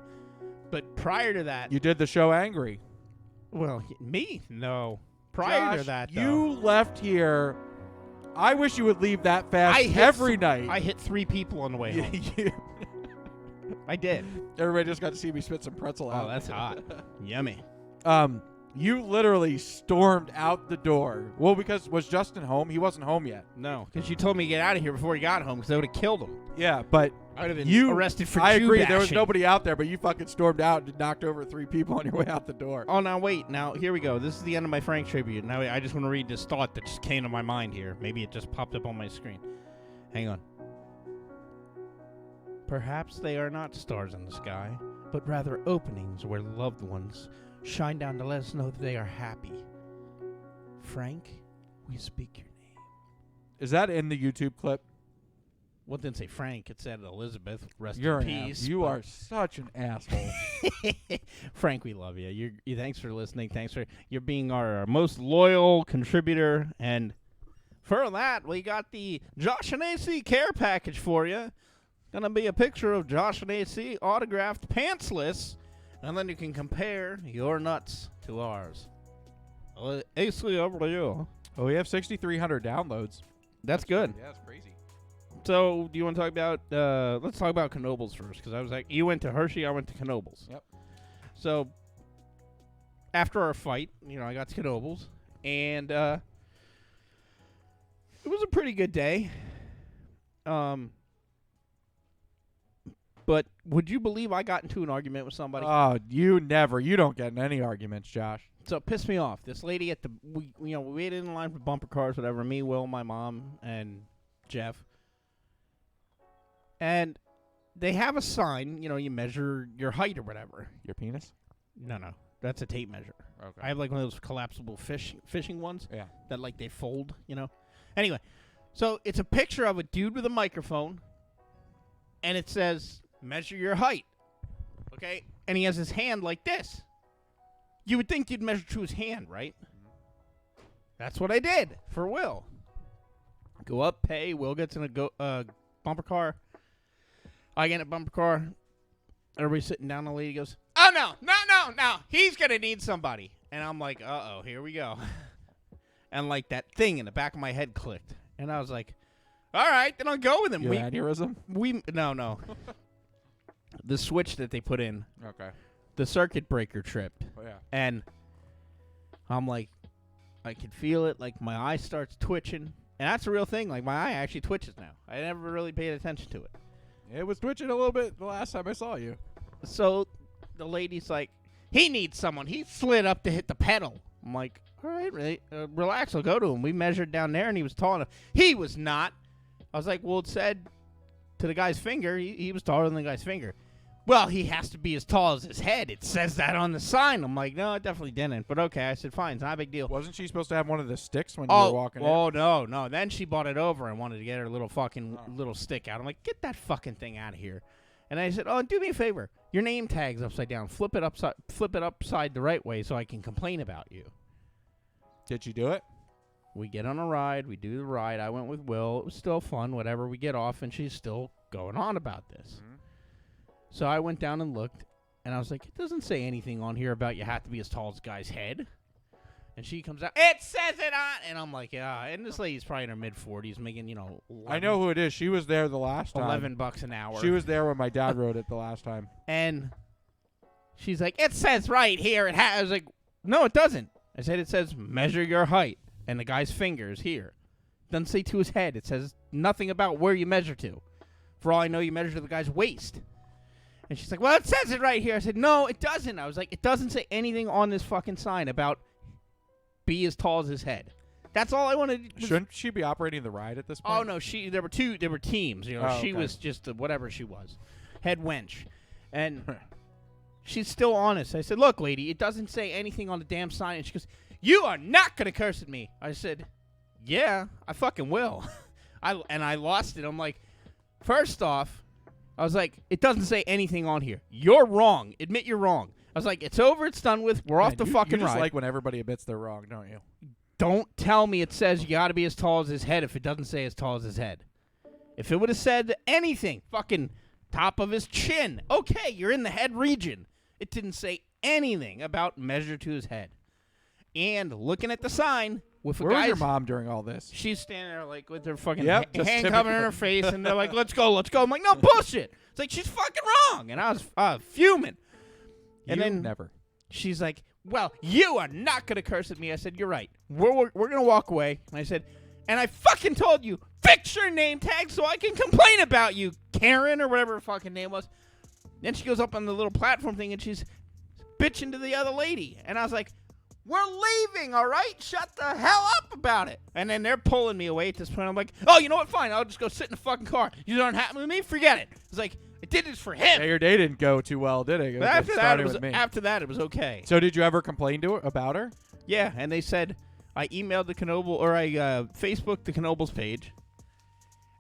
But prior to that... You did the show angry. Well, me? No. Prior Josh, to that, though. You left here... I wish you would leave that fast every night. I hit 3 people on the way home. I did. Everybody just got to see me spit some pretzel out. Oh, that's hot. Yummy. You literally stormed out the door. Well, because was Justin home? He wasn't home yet. No, because you told me to get out of here before he got home because I would have killed him. Yeah, but I would have been arrested for I agree. Jew There was bashing. nobody out there, but you fucking stormed out and knocked over 3 people on your way out the door. Oh, now wait. Now, here we go. This is the end of my Frank tribute. Now, I just want to read this thought that just came to my mind here. Maybe it just popped up on my screen. Hang on. Perhaps they are not stars in the sky, but rather openings where loved ones shine down to let us know that they are happy. Frank, we speak your name. Is that in the YouTube clip? Well, it didn't say Frank. It said Elizabeth. Rest You're in an peace. ass. You are such an asshole. Frank, we love you. You. Thanks for listening. Thanks for you're being our most loyal contributor. And for that, we got the Josh and AC care package for you. Gonna be a picture of Josh and AC autographed pantsless, and then you can compare your nuts to ours. AC, over to you. Oh, we have 6,300 downloads. That's good. Yeah, that's crazy. So, do you want to talk about? Let's talk about Knoebels first, because I was like, you went to Hershey, I went to Knoebels. Yep. So, after our fight, I got to Knoebels, and it was a pretty good day. But would you believe I got into an argument with somebody? Oh, you don't get in any arguments, Josh. So it pissed me off. This lady at we waited in line for bumper cars, whatever. Me, Will, my mom, and Jeff. And they have a sign, you measure your height or whatever. Your penis? No, that's a tape measure. Okay. I have like one of those collapsible fishing ones. Yeah. That like they fold, Anyway, so it's a picture of a dude with a microphone, and it says, measure your height. Okay? And he has his hand like this. You would think you'd measure to his hand, right? That's what I did for Will. Go up, pay. Will gets in a bumper car. I get in a bumper car. Everybody's sitting down. The lady goes, oh, no. He's going to need somebody. And I'm like, uh-oh, here we go. And like that thing in the back of my head clicked. And I was like, all right, then I'll go with him. Your aneurysm? No. The switch that they put in. Okay. The circuit breaker tripped. Oh, yeah. And I'm like, I could feel it. Like, my eye starts twitching. And that's a real thing. Like, my eye actually twitches now. I never really paid attention to it. It was twitching a little bit the last time I saw you. So the lady's like, he needs someone. He slid up to hit the pedal. I'm like, all right, relax. I'll go to him. We measured down there, and he was tall enough. He was not. I was like, well, it said to the guy's finger, he was taller than the guy's finger. Well, he has to be as tall as his head. It says that on the sign. I'm like, no, it definitely didn't. But okay, I said, fine, it's not a big deal. Wasn't she supposed to have one of the sticks when you were walking in? Oh, no. Then she bought it over and wanted to get her little fucking little stick out. I'm like, get that fucking thing out of here. And I said, oh, do me a favor. Your name tag's upside down. Flip it upside the right way so I can complain about you. Did you do it? We get on a ride. We do the ride. I went with Will. It was still fun, whatever. We get off, and she's still going on about this. Mm-hmm. So I went down and looked, and I was like, it doesn't say anything on here about you have to be as tall as the guy's head. And she comes out, it says it on, and I'm like, yeah. And this lady's probably in her mid-40s, making, 11, I know who it is. She was there the last time. $11 an hour. She was there when my dad rode it the last time. And she's like, it says right here. I was like, no, it doesn't. I said, it says measure your height, and the guy's finger is here. It doesn't say to his head. It says nothing about where you measure to. For all I know, you measure to the guy's waist. And she's like, well, it says it right here. I said, no, it doesn't. I was like, it doesn't say anything on this fucking sign about be as tall as his head. That's all I wanted. Shouldn't she be operating the ride at this point? Oh, no. There were teams. She was just whatever she was. Head wench. And she's still honest. I said, look, lady, it doesn't say anything on the damn sign. And she goes, you are not going to curse at me. I said, yeah, I fucking will. I lost it. I'm like, first off, I was like, it doesn't say anything on here. You're wrong. Admit you're wrong. I was like, it's over. It's done with. We're off the fucking ride. You just ride. like when everybody admits they're wrong, don't you? don't tell me it says you got to be as tall as his head if it doesn't say as tall as his head. If it would have said anything, fucking top of his chin, okay, you're in the head region. It didn't say anything about measure to his head. And looking at the sign with Where was your mom during all this? She's standing there like with her fucking Yep, just hand typical. covering her face, and they're like, let's go. I'm like, no, bullshit. It's like, she's fucking wrong. And I was fuming. And then never. she's like, well, you are not going to curse at me. I said, you're right. We're going to walk away. And I said, and I fucking told you, fix your name tag so I can complain about you, Karen, or whatever her fucking name was. Then she goes up on the little platform thing, and she's bitching to the other lady. And I was like, we're leaving, all right? Shut the hell up about it. And then they're pulling me away at this point. I'm like, oh, you know what? Fine. I'll just go sit in the fucking car. You aren't happy with me? Forget it. It's like, I did this for him. Yeah, your day didn't go too well, did it? But after that, it was okay. So did you ever complain to her about her? Yeah, and they said, I emailed the Knoble, or I Facebooked the Knobles page.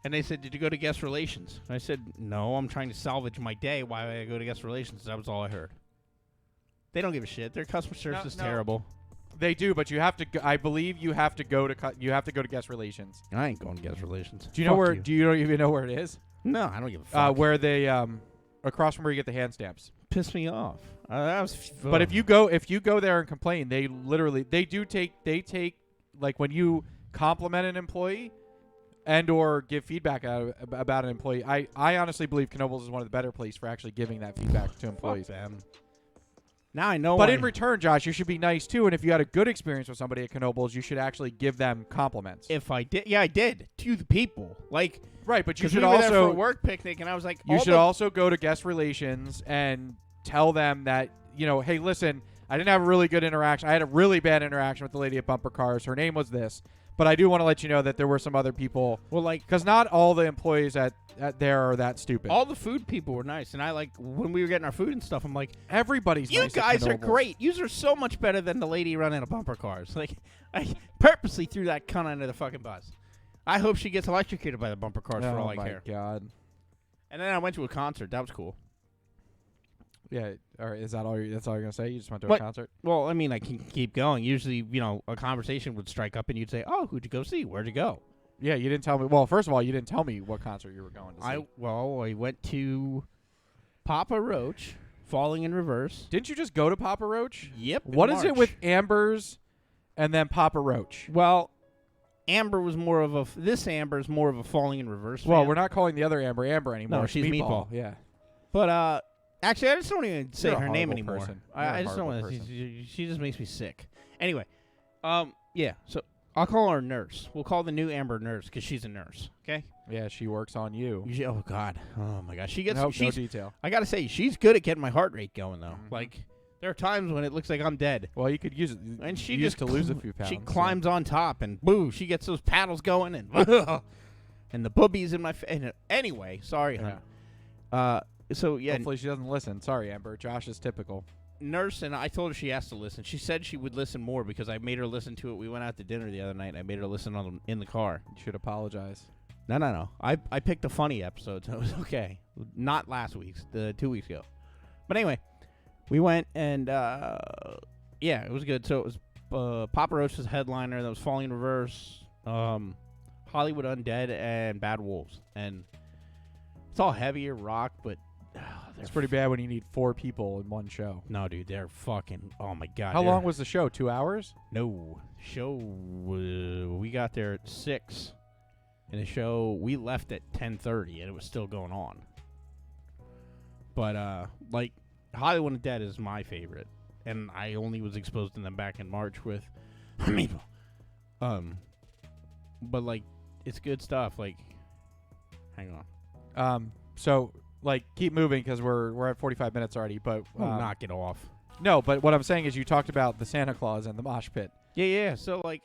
And they said, did you go to guest relations? And I said, no, I'm trying to salvage my day. Why would I go to guest relations? That was all I heard. They don't give a shit. Their customer service is terrible. They do, but you have to. I believe you have to go to. You have to go to guest relations. I ain't going to guest relations. Do you know where? Do you even know where it is? No, I don't give a fuck. Where they across from where you get the hand stamps. Pissed me off. But if you go there and complain, they take like when you compliment an employee and or give feedback about an employee. I honestly believe Knobles is one of the better places for actually giving that feedback to employees. Fuck them. Now I know. But in return, Josh, you should be nice too. And if you had a good experience with somebody at Knobles, you should actually give them compliments. If I did, yeah, I did to the people. Like, right, but you should we were there for also a work picnic, and I was like, you should also go to guest relations and tell them that, you know, hey, listen, I didn't have a really good interaction. I had a really bad interaction with the lady at Bumper Cars. Her name was this. But I do want to let you know that there were some other people. Well, like, because not all the employees at there are that stupid. All the food people were nice, and I like when we were getting our food and stuff. I'm like, everybody's you nice. You guys are great. You are so much better than the lady running a Bumper Cars. Like, I purposely threw that cunt under the fucking bus. I hope she gets electrocuted by the Bumper Cars for all I care. Oh my god! And then I went to a concert. That was cool. Yeah. All right. Is that all? That's all you're gonna say? You just went to a concert? Well, I mean, I can keep going. Usually, you know, a conversation would strike up, and you'd say, "Oh, who'd you go see? Where'd you go?" Yeah, you didn't tell me. Well, first of all, you didn't tell me what concert you were going to see. I went to Papa Roach, Falling in Reverse. Didn't you just go to Papa Roach? Yep. What is it with Amber's and then Papa Roach? Well, Amber was more of a. This Amber is more of a Falling in Reverse. Well, fan. we're not calling the other Amber anymore. No, she's Meatball. Yeah. But actually, I just don't even say You're a her name horrible anymore. person. I just don't want to. She just makes me sick. Anyway, yeah. So I'll call her Nurse. We'll call the new Amber Nurse because she's a nurse. Okay. Yeah, she works on you. Oh God. Oh my God. She gets. No detail. I gotta say, she's good at getting my heart rate going though. Mm-hmm. Like there are times when it looks like I'm dead. Well, you could use it. And she used just to lose a few pounds. She climbs on top and boo, she gets those paddles going and and the boobies in my face. Anyway, sorry. Yeah. So yeah. Hopefully she doesn't listen. Sorry, Amber. Josh is typical. Nurse, and I told her she has to listen. She said she would listen more because I made her listen to it. We went out to dinner the other night, and I made her listen in the car. You should apologize. No. I picked a funny episode, so it was okay. Not last week's, 2 weeks ago. But anyway, we went, and yeah, it was good. So it was Papa Roach's headliner. That was Falling in Reverse, Hollywood Undead, and Bad Wolves. And it's all heavier rock, but it's pretty bad when you need 4 people in one show. No, dude, they're fucking. Oh my God. How long was the show? 2 hours? No, show. We got there at 6, and the show we left at 10:30, and it was still going on. But like Hollywood Undead is my favorite, and I only was exposed to them back in March with Meatball. But like it's good stuff. Like, hang on. So. Like, keep moving because we're at 45 minutes already. But knock it off. No, but what I'm saying is you talked about the Santa Claus and the mosh pit. Yeah. So like,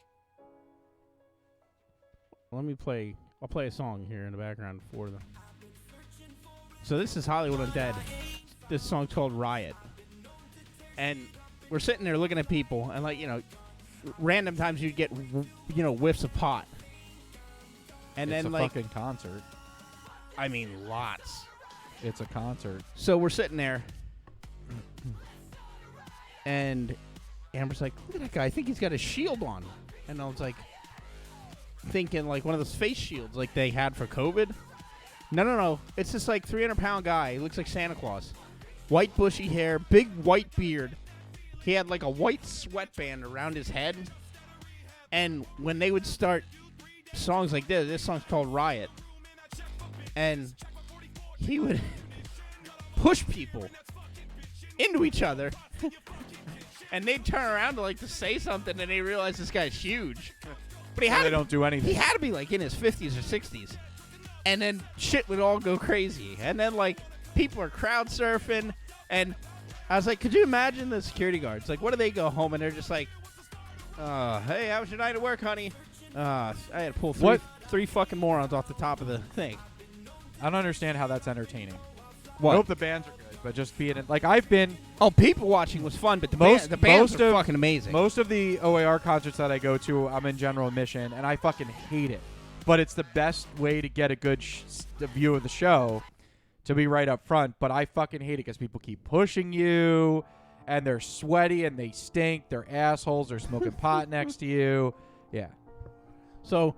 I'll play a song here in the background for them. So this is Hollywood Undead. This song's called Riot, and we're sitting there looking at people, and like random times you'd get whiffs of pot, and it's then a like fucking concert. I mean, lots. It's a concert. So we're sitting there, and Amber's like, look at that guy. I think he's got a shield on. and I was like thinking like one of those face shields like they had for COVID. No. It's this like 300-pound guy. He looks like Santa Claus. White bushy hair, big white beard. He had like a white sweatband around his head. And when they would start songs like this song's called Riot. And he would push people into each other. And they'd turn around to say something, and they realize this guy's huge. But they don't do anything. He had to be like in his 50s or 60s. And then shit would all go crazy. And then people are crowd surfing. And I was like, could you imagine the security guards? Like, what do they go home and they're just like, hey, how was your night at work, honey? I had to pull three fucking morons off the top of the thing. I don't understand how that's entertaining. What? I hope the bands are good, but just being I've been. Oh, people watching was fun, but the bands are fucking amazing. Most of the OAR concerts that I go to, I'm in general admission, and I fucking hate it. But it's the best way to get a good view of the show, to be right up front. But I fucking hate it because people keep pushing you, and they're sweaty, and they stink. They're assholes. They're smoking pot next to you. Yeah. So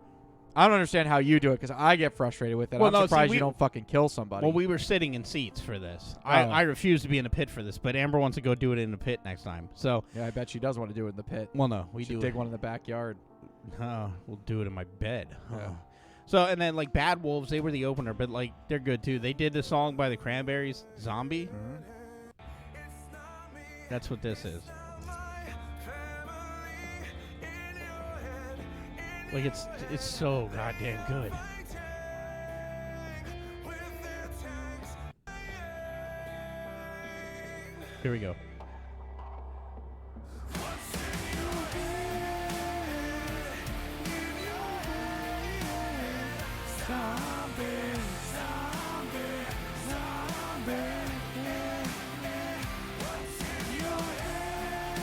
I don't understand how you do it because I get frustrated with it. Well, I'm no, surprised see, you don't fucking kill somebody. Well, we were sitting in seats for this. Oh. I refuse to be in the pit for this, but Amber wants to go do it in the pit next time. So yeah, I bet she does want to do it in the pit. Well, no, we should do dig it. one in the backyard. Oh, we'll do it in my bed. Yeah. Oh. So, and then Bad Wolves, they were the opener, but they're good too. They did the song by the Cranberries, Zombie. Mm-hmm. That's what this is. It's so goddamn good. Here we go.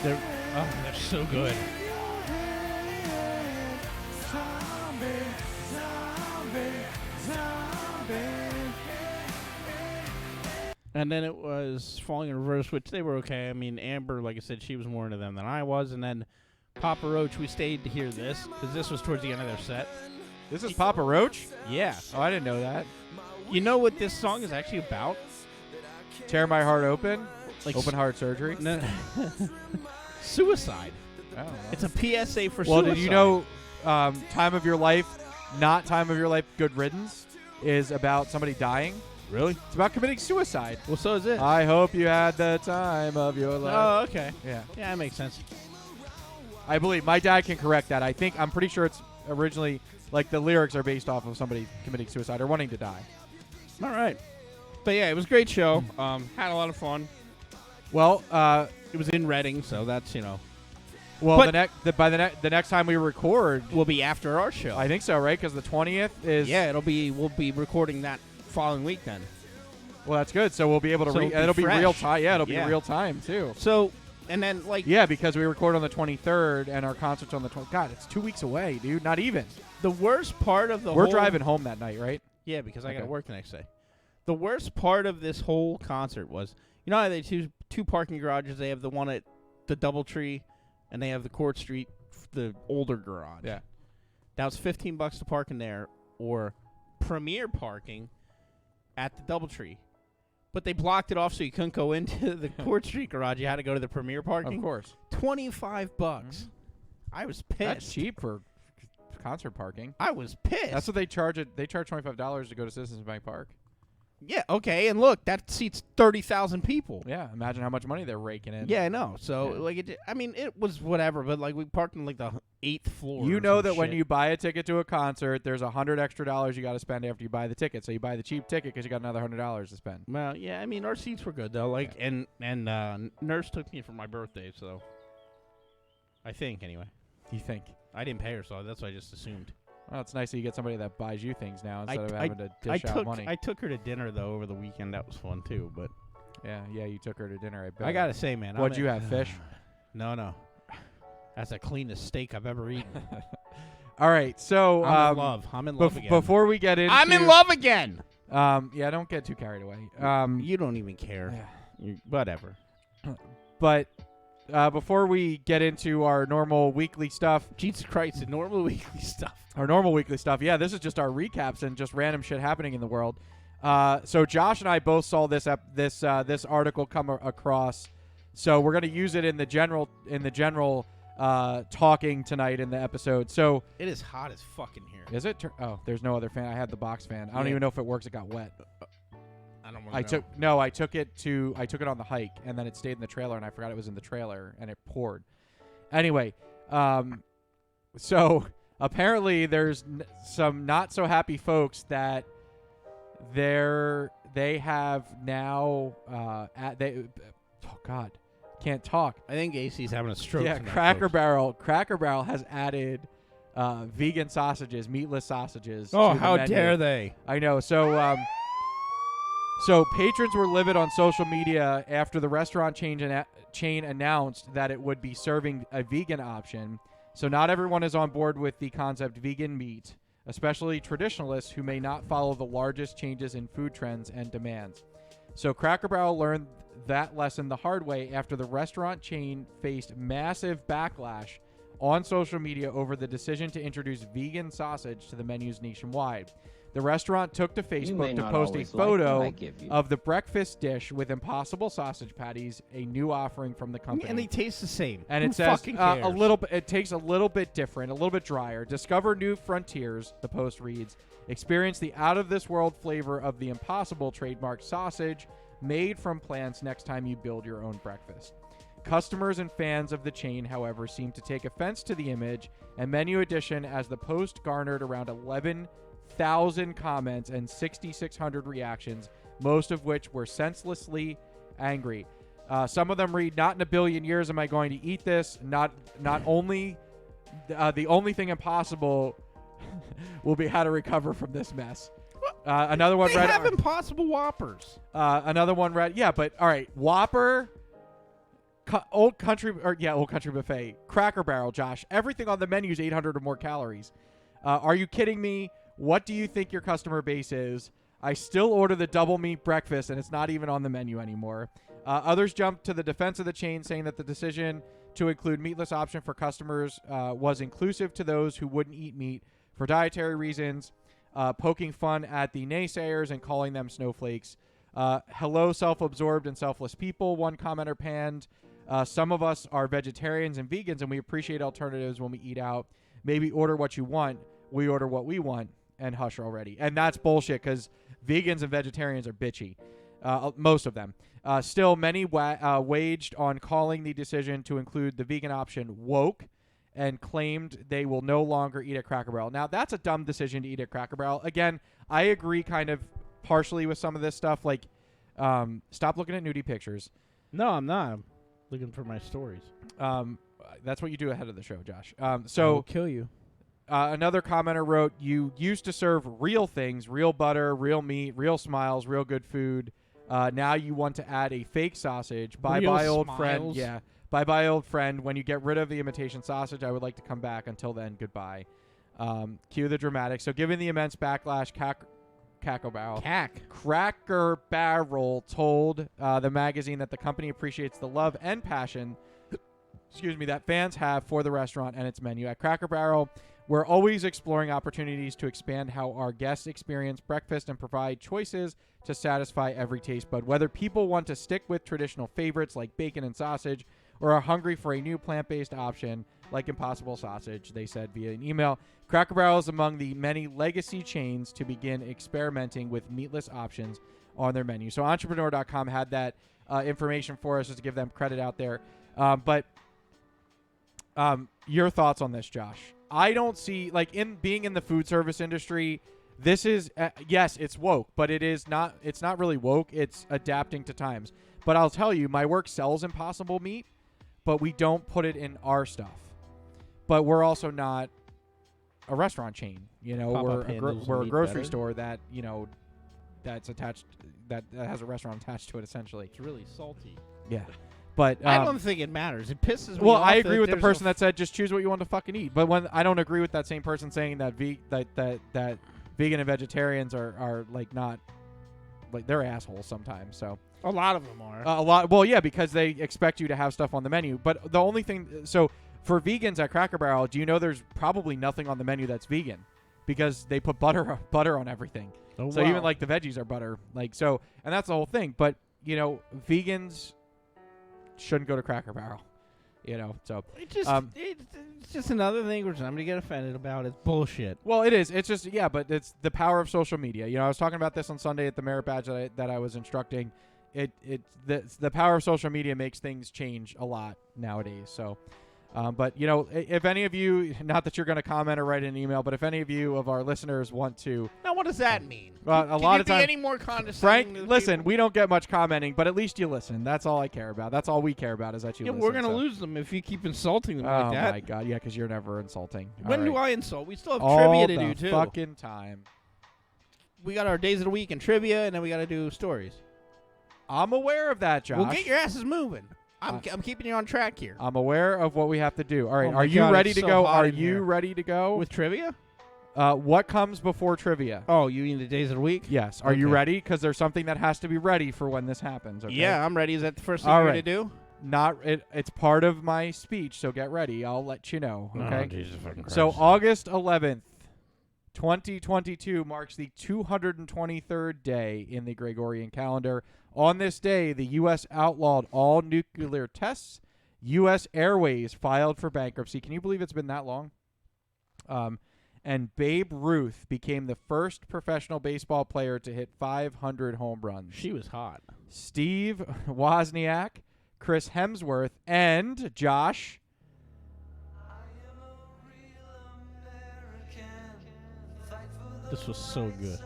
They're so good. And then it was Falling in Reverse, which they were okay. I mean, Amber, like I said, she was more into them than I was. And then Papa Roach, we stayed to hear this, because this was towards the end of their set. This is Papa Roach? Yeah. Oh, I didn't know that. You know what this song is actually about? Tear My Heart Open? Open heart surgery? No. Suicide. Oh. It's a PSA for suicide. Well, did you know Time of Your Life, not Time of Your Life, Good Riddance, is about somebody dying? Really? It's about committing suicide. Well, so is it. I hope you had the time of your life. Oh, okay. Yeah. Yeah, that makes sense. I believe. My dad can correct that. I'm pretty sure it's originally, the lyrics are based off of somebody committing suicide or wanting to die. All right. But yeah, it was a great show. Had a lot of fun. Well, it was in Reading, so that's, Well, but the next time we record will be after our show. I think so, right? Because the 20th is. Yeah, we'll be recording that following week then. Well, that's good. So we'll be able to. It'll be real time. Yeah, it'll be real time too. So, and then Yeah, because we record on the 23rd and our concert's on the 20th. God, it's 2 weeks away, dude. Not even. The worst part of the We're driving home that night, right? Yeah, because I got to Okay. work the next day. The worst part of this whole concert was, how they two parking garages. They have the one at the DoubleTree, and they have the Court Street, the older garage. Yeah. That was $15 to park in there, or premier parking at the DoubleTree. But they blocked it off so you couldn't go into the Court Street garage. You had to go to the premier parking. Of course. $25. Mm-hmm. I was pissed. That's cheap for concert parking. I was pissed. That's what they charge it. They charge $25 to go to Citizens Bank Park. Yeah, okay, and look, that seats 30,000 people. Yeah, imagine how much money they're raking in. Yeah, I know. So, it was whatever, but, we parked on, the 8th floor. You know that when you buy a ticket to a concert, there's $100 extra you got to spend after you buy the ticket. So you buy the cheap ticket because you got another $100 to spend. Well, yeah, I mean, our seats were good, though. And Nurse took me for my birthday, so I think, anyway. You think? I didn't pay her, so that's what I just assumed. Well, it's nice that you get somebody that buys you things now instead of having to dish out money. I took her to dinner, though, over the weekend. That was fun, too, but... Yeah, you took her to dinner, I bet. I gotta say, man... What'd you have, fish? No. That's the cleanest steak I've ever eaten. All right, so... I'm in love again. Before we get into... I'm in love again! Yeah, don't get too carried away. You don't even care. Yeah. Whatever. But before we get into our normal weekly stuff, Jesus Christ, the normal weekly stuff. Yeah, this is just our recaps and just random shit happening in the world. So Josh and I both saw this article come across, so we're gonna use it in the general talking tonight in the episode. So It is hot as fucking here. is it? There's no other fan. I had the box fan. I don't even know if it works. It got wet. I don't want to I took it on the hike, and then it stayed in the trailer, and I forgot it was in the trailer, and it poured. Anyway, so apparently there's some not so happy folks that they have now oh God, can't talk. I think AC's having a stroke. Yeah, tonight, Cracker folks. Barrel has added vegan sausages, meatless sausages. Oh, to the how menu. dare they? I know. So patrons were livid on social media after the restaurant chain announced that it would be serving a vegan option. So not everyone is on board with the concept vegan meat, especially traditionalists who may not follow the largest changes in food trends and demands. So Cracker Barrel learned that lesson the hard way after the restaurant chain faced massive backlash on social media over the decision to introduce vegan sausage to the menus nationwide. The restaurant took to Facebook to post a photo of the breakfast dish with Impossible sausage patties, a new offering from the company. And they taste the same. And Who it says fucking cares? a little bit. It tastes a little bit different, a little bit drier. Discover new frontiers. The post reads: experience the out-of-this-world flavor of the Impossible trademark sausage made from plants next time you build your own breakfast. Customers and fans of the chain, however, seem to take offense to the image and menu addition, as the post garnered around 11,000 comments and 6,600 reactions, most of which were senselessly angry. Some of them read, "Not in a billion years am I going to eat this. Not only the only thing impossible will be how to recover from this mess." Another one they read, have Impossible Whoppers. another one read, yeah, but all right, Whopper, Old Country Buffet, Cracker Barrel, Josh, everything on the menu is 800 or more calories. Are you kidding me? What do you think your customer base is? I still order the double meat breakfast, and it's not even on the menu anymore. Others jumped to the defense of the chain, saying that the decision to include meatless option for customers was inclusive to those who wouldn't eat meat for dietary reasons, poking fun at the naysayers and calling them snowflakes. Hello, self-absorbed and selfless people, one commenter panned. Some of us are vegetarians and vegans, and we appreciate alternatives when we eat out. Maybe order what you want. We order what we want, and hush already. And that's bullshit, because vegans and vegetarians are bitchy, most of them. Still, many waged on calling the decision to include the vegan option woke, and claimed they will no longer eat at Cracker Barrel. Now, that's a dumb decision to eat at Cracker Barrel. Again, I agree kind of partially with some of this stuff. Like, stop looking at nudie pictures. No, I'm not. I'm looking for my stories. That's what you do ahead of the show, Josh. I So will kill you. another commenter wrote, "You used to serve real things, real butter, real meat, real smiles, real good food. Now you want to add a fake sausage. Bye-bye, old friend." smiles? Yeah. "Bye-bye, old friend. When you get rid of the imitation sausage, I would like to come back. Until then, goodbye." Cue the dramatic. So given the immense backlash, Cracker Barrel told the magazine that the company appreciates the love and passion that fans have for the restaurant and its menu. At Cracker Barrel, we're always exploring opportunities to expand how our guests experience breakfast and provide choices to satisfy every taste bud. Whether people want to stick with traditional favorites like bacon and sausage or are hungry for a new plant-based option like Impossible Sausage, they said via an email. Cracker Barrel is among the many legacy chains to begin experimenting with meatless options on their menu. So Entrepreneur.com had that information for us, just to give them credit out there. But your thoughts on this, Josh? I don't see, like, in being in the food service industry, this is yes, it's woke, but it's not really woke. It's adapting to times. But I'll tell you, my work sells Impossible meat, but we don't put it in our stuff. But we're also not a restaurant chain. You know, we're a grocery store that, you know, that's attached, that has a restaurant attached to it, essentially. It's really salty. Yeah. But I don't think it matters. It pisses me off. Well, I agree with the person that said just choose what you want to fucking eat. But when I don't agree with that same person saying that that vegan and vegetarians are like not, like, they're assholes sometimes. So A lot of them are. A lot. Well, yeah, because they expect you to have stuff on the menu. But the only thing, so for vegans at Cracker Barrel, do you know there's probably nothing on the menu that's vegan because they put butter on everything. Oh, So wow. even like the veggies are butter. Like so, and that's the whole thing. But vegans shouldn't go to Cracker Barrel. So It's just another thing where somebody get offended about. It's bullshit. well, it is. It's just but it's the power of social media. I was talking about this on Sunday at the merit badge that I was instructing. The power of social media makes things change a lot nowadays. So, but if any of you, not that you're going to comment or write an email, but if any of you of our listeners want to, Now, what does that mean? a Can lot you of be times, any more condescending? Frank, to listen, people? we don't get much commenting, but at least you listen. That's all I care about. That's all we care about is that you Yeah, listen. we're gonna so. lose them if you keep insulting them Oh like that. my God, yeah, because you're never insulting. When All do right. I insult? We still have all trivia to the do too. fucking time. We got our days of the week and trivia, and then we got to do stories. I'm aware of that, Josh. Well, get your asses moving. I'm keeping you on track here. I'm aware of what we have to do. All right, Oh my are you God, ready it's to so go? hot Are in you here. ready to go? With trivia? What comes before trivia? Oh, you mean the days of the week? Yes. Are you Okay. ready? Because there's something that has to be ready for when this happens. Okay? Yeah, I'm ready. Is that the first thing All you're right. gonna do? It's part of my speech, so get ready. I'll let you know. Okay. Oh, Jesus fucking Christ. So August 11th, 2022 marks the 223rd day in the Gregorian calendar. On this day, the U.S. outlawed all nuclear tests. U.S. Airways filed for bankruptcy. Can you believe it's been that long? And Babe Ruth became the first professional baseball player to hit 500 home runs. she was hot. Steve Wozniak, Chris Hemsworth, and Josh. This was so good.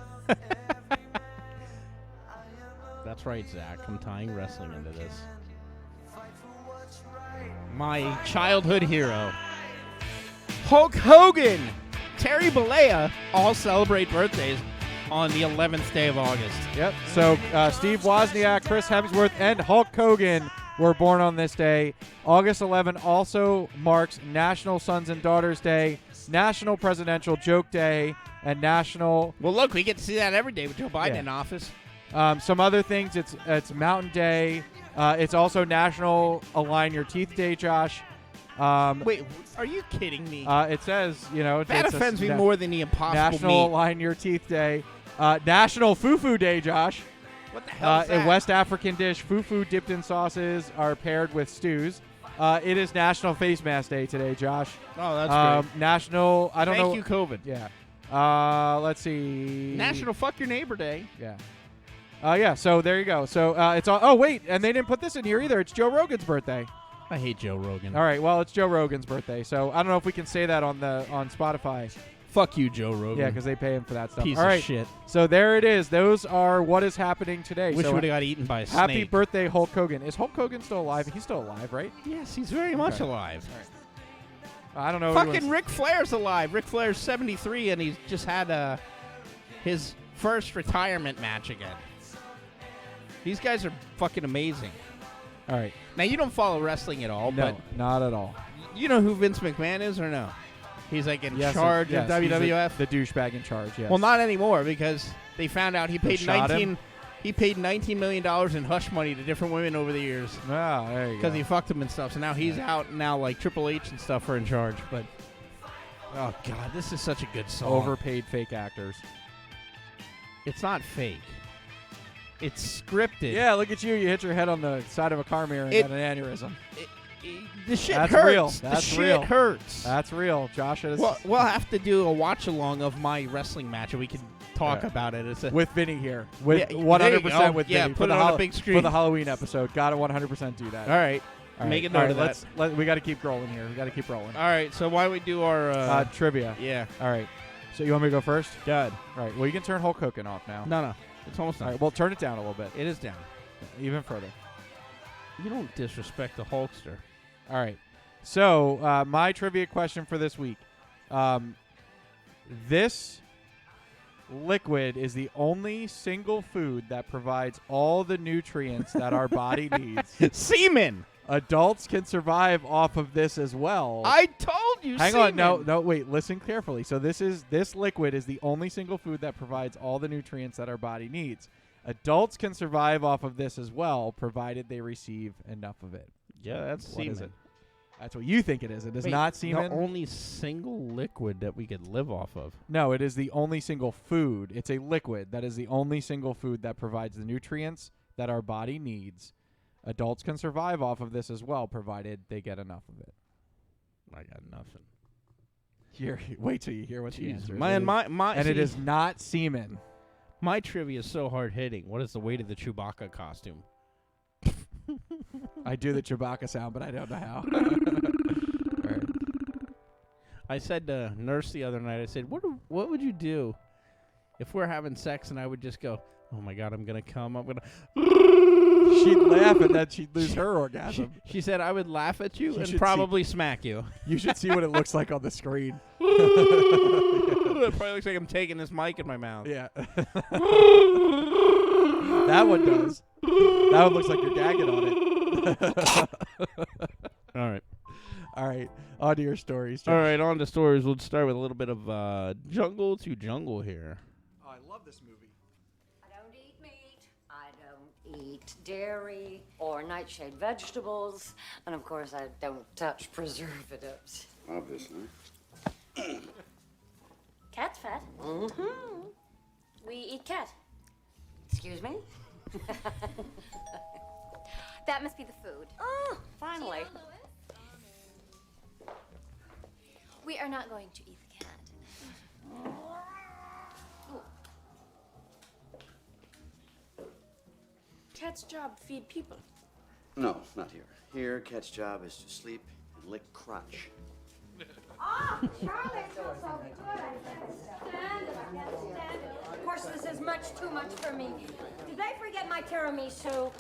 That's right, Zach. I'm tying wrestling into this. My childhood hero, Hulk Hogan, Terry Bollea, all celebrate birthdays on the 11th day of August. Yep. So Steve Wozniak, Chris Hemsworth, and Hulk Hogan were born on this day. August 11 also marks National Sons and Daughters Day, National Presidential Joke Day, and National. Well, look, we get to see that every day with Joe Biden Yeah. in office. Some other things. It's Mountain Day. It's also National Align Your Teeth Day, Josh. Wait, are you kidding me? It says, that offends me more than the impossible National meat. Align Your Teeth Day. National Fufu Day, Josh. What the hell is A that? West African dish, fufu dipped in sauces are paired with stews. It is National Face Mask Day today, Josh. Oh, that's great. National, I don't know. Thank you, COVID. Yeah. Let's see. National Fuck Your Neighbor Day. Yeah. Yeah, so there you go. So it's all. Oh, wait, and they didn't put this in here either. It's Joe Rogan's birthday. I hate Joe Rogan. All right, well, it's Joe Rogan's birthday. So I don't know if we can say that on Spotify. Fuck you, Joe Rogan. Yeah, because they pay him for that stuff. Piece all right, of shit. so there it is. Those are what is happening today. Wish so would have got eaten by a happy snake. birthday, Hulk Hogan. Is Hulk Hogan still alive? He's still alive, right? Yes, he's very much Okay. alive. I don't know. Fucking Ric Flair's alive. Ric Flair's 73, and he's just had his first retirement match again. These guys are fucking amazing. All right. Now, you don't follow wrestling at all, No, not at all. but you know who Vince McMahon is or no? He's like in Yes, charge yes, of he's WWF. the douchebag in charge, yes. Well, not anymore because they found out he paid shot him? $19 million in hush money to different women over the years Ah, there you go. because he fucked them and stuff. So now he's out, and now like Triple H and stuff are in charge. But oh god, this is such a good song. Overpaid fake actors. It's not fake. It's scripted. Yeah, look at you. You hit your head on the side of a car mirror and It- got an aneurysm. The shit That's hurts. real. The That's shit real. hurts. That's real. Josh is We'll have to do a watch along of my wrestling match, and we can talk Yeah. about it. It's a, with Vinny here. With Yeah, there you 100% go. with Yeah, Vinny. put for it the on a big screen. For the Halloween episode. Got to 100% do that. all right. All Make right. a note All right, of that. we got to keep rolling here. We got to keep rolling. All right. So why don't we do our Trivia. yeah. All right. So you want me to go first? Good. All right. Well, you can turn Hulk Hogan off now. No. It's almost All done. right. Well, turn it down a little bit. It is down. Even further. You don't disrespect the Hulkster. All right. So my trivia question for this week. This liquid is the only single food that provides all the nutrients that our body needs. Semen. Adults can survive off of this as well. I told you. Hang semen. on, no, wait, listen carefully. So this liquid is the only single food that provides all the nutrients that our body needs. Adults can survive off of this as well, provided they receive enough of it. Yeah, that's What is semen. it? That's what you think it is. It is Wait, not semen. The only single liquid that we could live off of. No, it is the only single food. It's a liquid. That is the only single food that provides the nutrients that our body needs. Adults can survive off of this as well, provided they get enough of it. I got nothing. Wait till you hear what the answer is. And it is not semen. My trivia is so hard hitting. What is the weight of the Chewbacca costume? I do the Chewbacca sound, but I don't know how. All right. I said to Nurse the other night, I said, what would you do if we're having sex and I would just go, oh my God, I'm going to come. I'm going to. She'd laugh and then she'd lose her orgasm. She said I would laugh at you and should probably smack you. You should see what it looks like on the screen. It probably looks like I'm taking this mic in my mouth. Yeah. That one does. That one looks like you're gagging on it. All right. All right. On to your stories, Josh. All right, on to stories. We'll start with a little bit of jungle to jungle here. Oh, I love this movie. I don't eat meat. I don't eat dairy or nightshade vegetables. And of course, I don't touch preservatives. Obviously. Cat's fat. Mm-hmm. We eat cat. Excuse me? That must be the food. Oh, finally. We are not going to eat the cat. Cat's job feed people. No, not here. Here, Cat's job is to sleep and lick crotch. Oh, Charlie, it feels so good. I can't stand it. I can't stand it. Of course, this is much too much for me. Did they forget my tiramisu?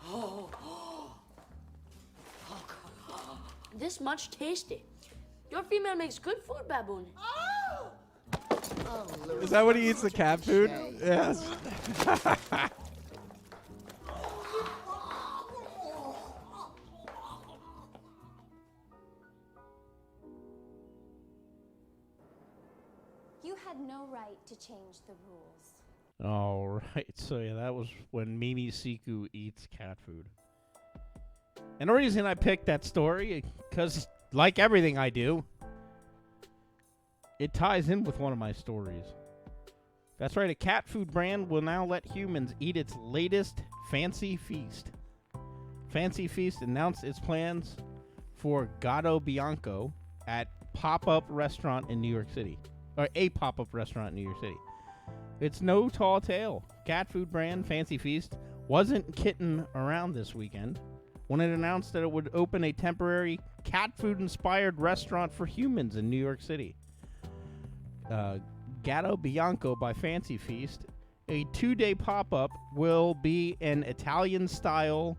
Oh, This much tasty. Your female makes good food, baboon. Is that what he eats, the cat food? Yes. You had no right to change the rules. All right. So, yeah, that was when Mimi Siku eats cat food. And the reason I picked that story, because like everything I do, it ties in with one of my stories. That's right. A cat food brand will now let humans eat its latest Fancy Feast. Fancy Feast announced its plans for Gatto Bianco at pop-up restaurant in New York City. Or a pop-up restaurant in New York City. It's no tall tale. Cat food brand Fancy Feast wasn't kidding around this weekend when it announced that it would open a temporary cat food-inspired restaurant for humans in New York City. Gatto Bianco by Fancy Feast, a 2-day pop-up, will be an Italian-style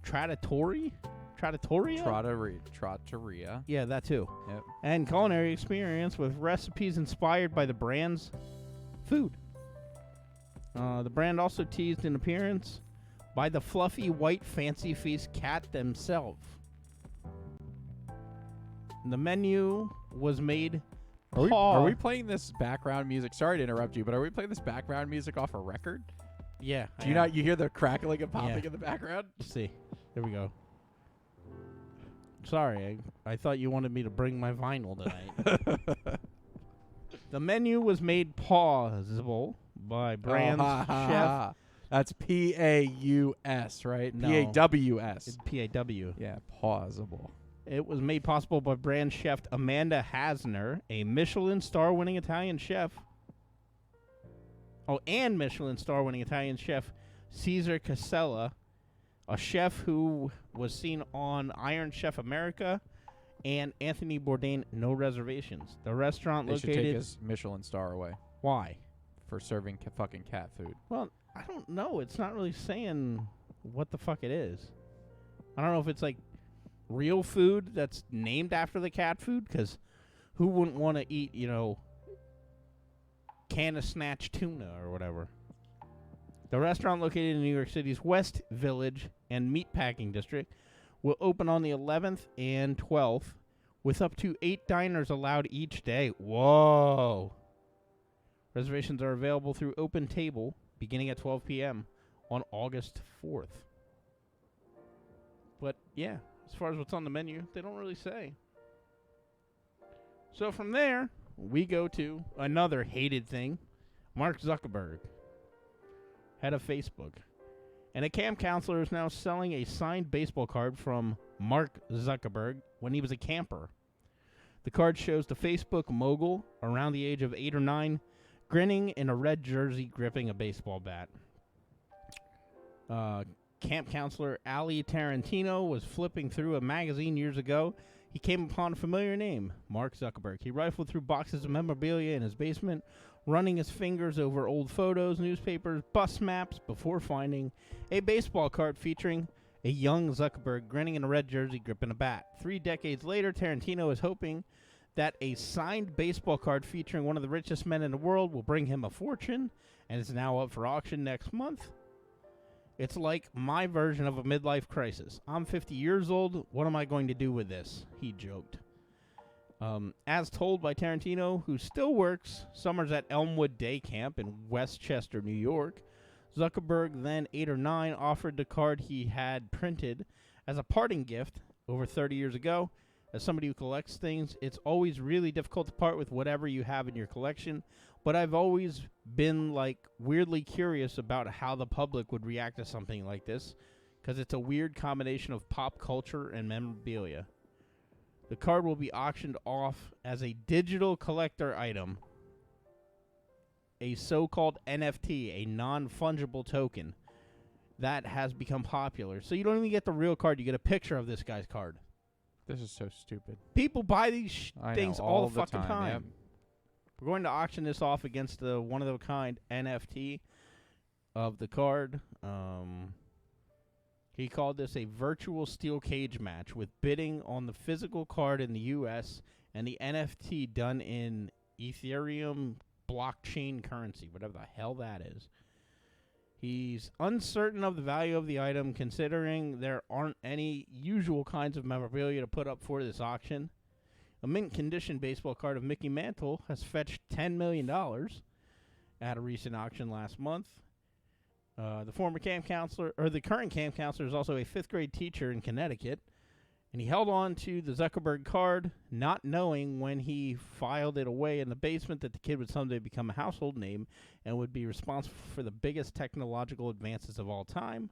trattoria? Trattoria. Yeah, that too. Yep. And culinary experience with recipes inspired by the brand's food. The brand also teased an appearance by the fluffy white Fancy Feast cat themselves. The menu was made Are we playing this background music? Sorry to interrupt you, but are we playing this background music off a record? Yeah. Do you not? You hear the crackling and popping in the background? Let's see. There we go. Sorry, I thought you wanted me to bring my vinyl tonight. The menu was made pausable by brand's chef. That's P-A-U-S, right? No. P-A-W-S. It's P-A-W. Yeah, pausable. It was made possible by brand chef Amanda Hasner, a Michelin star-winning Italian chef. Oh, and Michelin star-winning Italian chef Cesar Casella, a chef who was seen on Iron Chef America, and Anthony Bourdain, No Reservations. The restaurant They should located... take his Michelin star away Why? for serving fucking cat food. Well, I don't know. It's not really saying what the fuck it is. I don't know if it's like real food that's named after the cat food, because who wouldn't want to eat, can of snatch tuna or whatever. The restaurant, located in New York City's West Village and Meatpacking District, will open on the 11th and 12th with up to 8 diners allowed each day. Whoa. Reservations are available through Open Table beginning at 12 p.m. on August 4th. But, yeah, as far as what's on the menu, they don't really say. So from there, we go to another hated thing, Mark Zuckerberg, head of Facebook. And a camp counselor is now selling a signed baseball card from Mark Zuckerberg when he was a camper. The card shows the Facebook mogul, around the age of 8 or 9, grinning in a red jersey gripping a baseball bat. Camp counselor Ali Tarantino was flipping through a magazine years ago. He came upon a familiar name, Mark Zuckerberg. He rifled through boxes of memorabilia in his basement, running his fingers over old photos, newspapers, bus maps, before finding a baseball card featuring a young Zuckerberg grinning in a red jersey gripping a bat. 3 decades later, Tarantino is hoping that a signed baseball card featuring one of the richest men in the world will bring him a fortune, and is now up for auction next month. It's like my version of a midlife crisis. I'm 50 years old. What am I going to do with this? He joked. As told by Tarantino, who still works summers at Elmwood Day Camp in Westchester, New York, Zuckerberg, then 8 or 9, offered the card he had printed as a parting gift over 30 years ago. As somebody who collects things, it's always really difficult to part with whatever you have in your collection, but I've always been, weirdly curious about how the public would react to something like this, because it's a weird combination of pop culture and memorabilia. The card will be auctioned off as a digital collector item, a so-called NFT, a non-fungible token that has become popular. So you don't even get the real card, you get a picture of this guy's card. This is so stupid. People buy these things all the fucking time. Yep. We're going to auction this off against the one-of-a-kind NFT of the card. He called this a virtual steel cage match with bidding on the physical card in the U.S. and the NFT done in Ethereum blockchain currency, whatever the hell that is. He's uncertain of the value of the item, considering there aren't any usual kinds of memorabilia to put up for this auction. A mint-condition baseball card of Mickey Mantle has fetched $10 million at a recent auction last month. The former camp counselor, or the current camp counselor, is also a 5th-grade teacher in Connecticut, and he held on to the Zuckerberg card, not knowing when he filed it away in the basement that the kid would someday become a household name and would be responsible for the biggest technological advances of all time.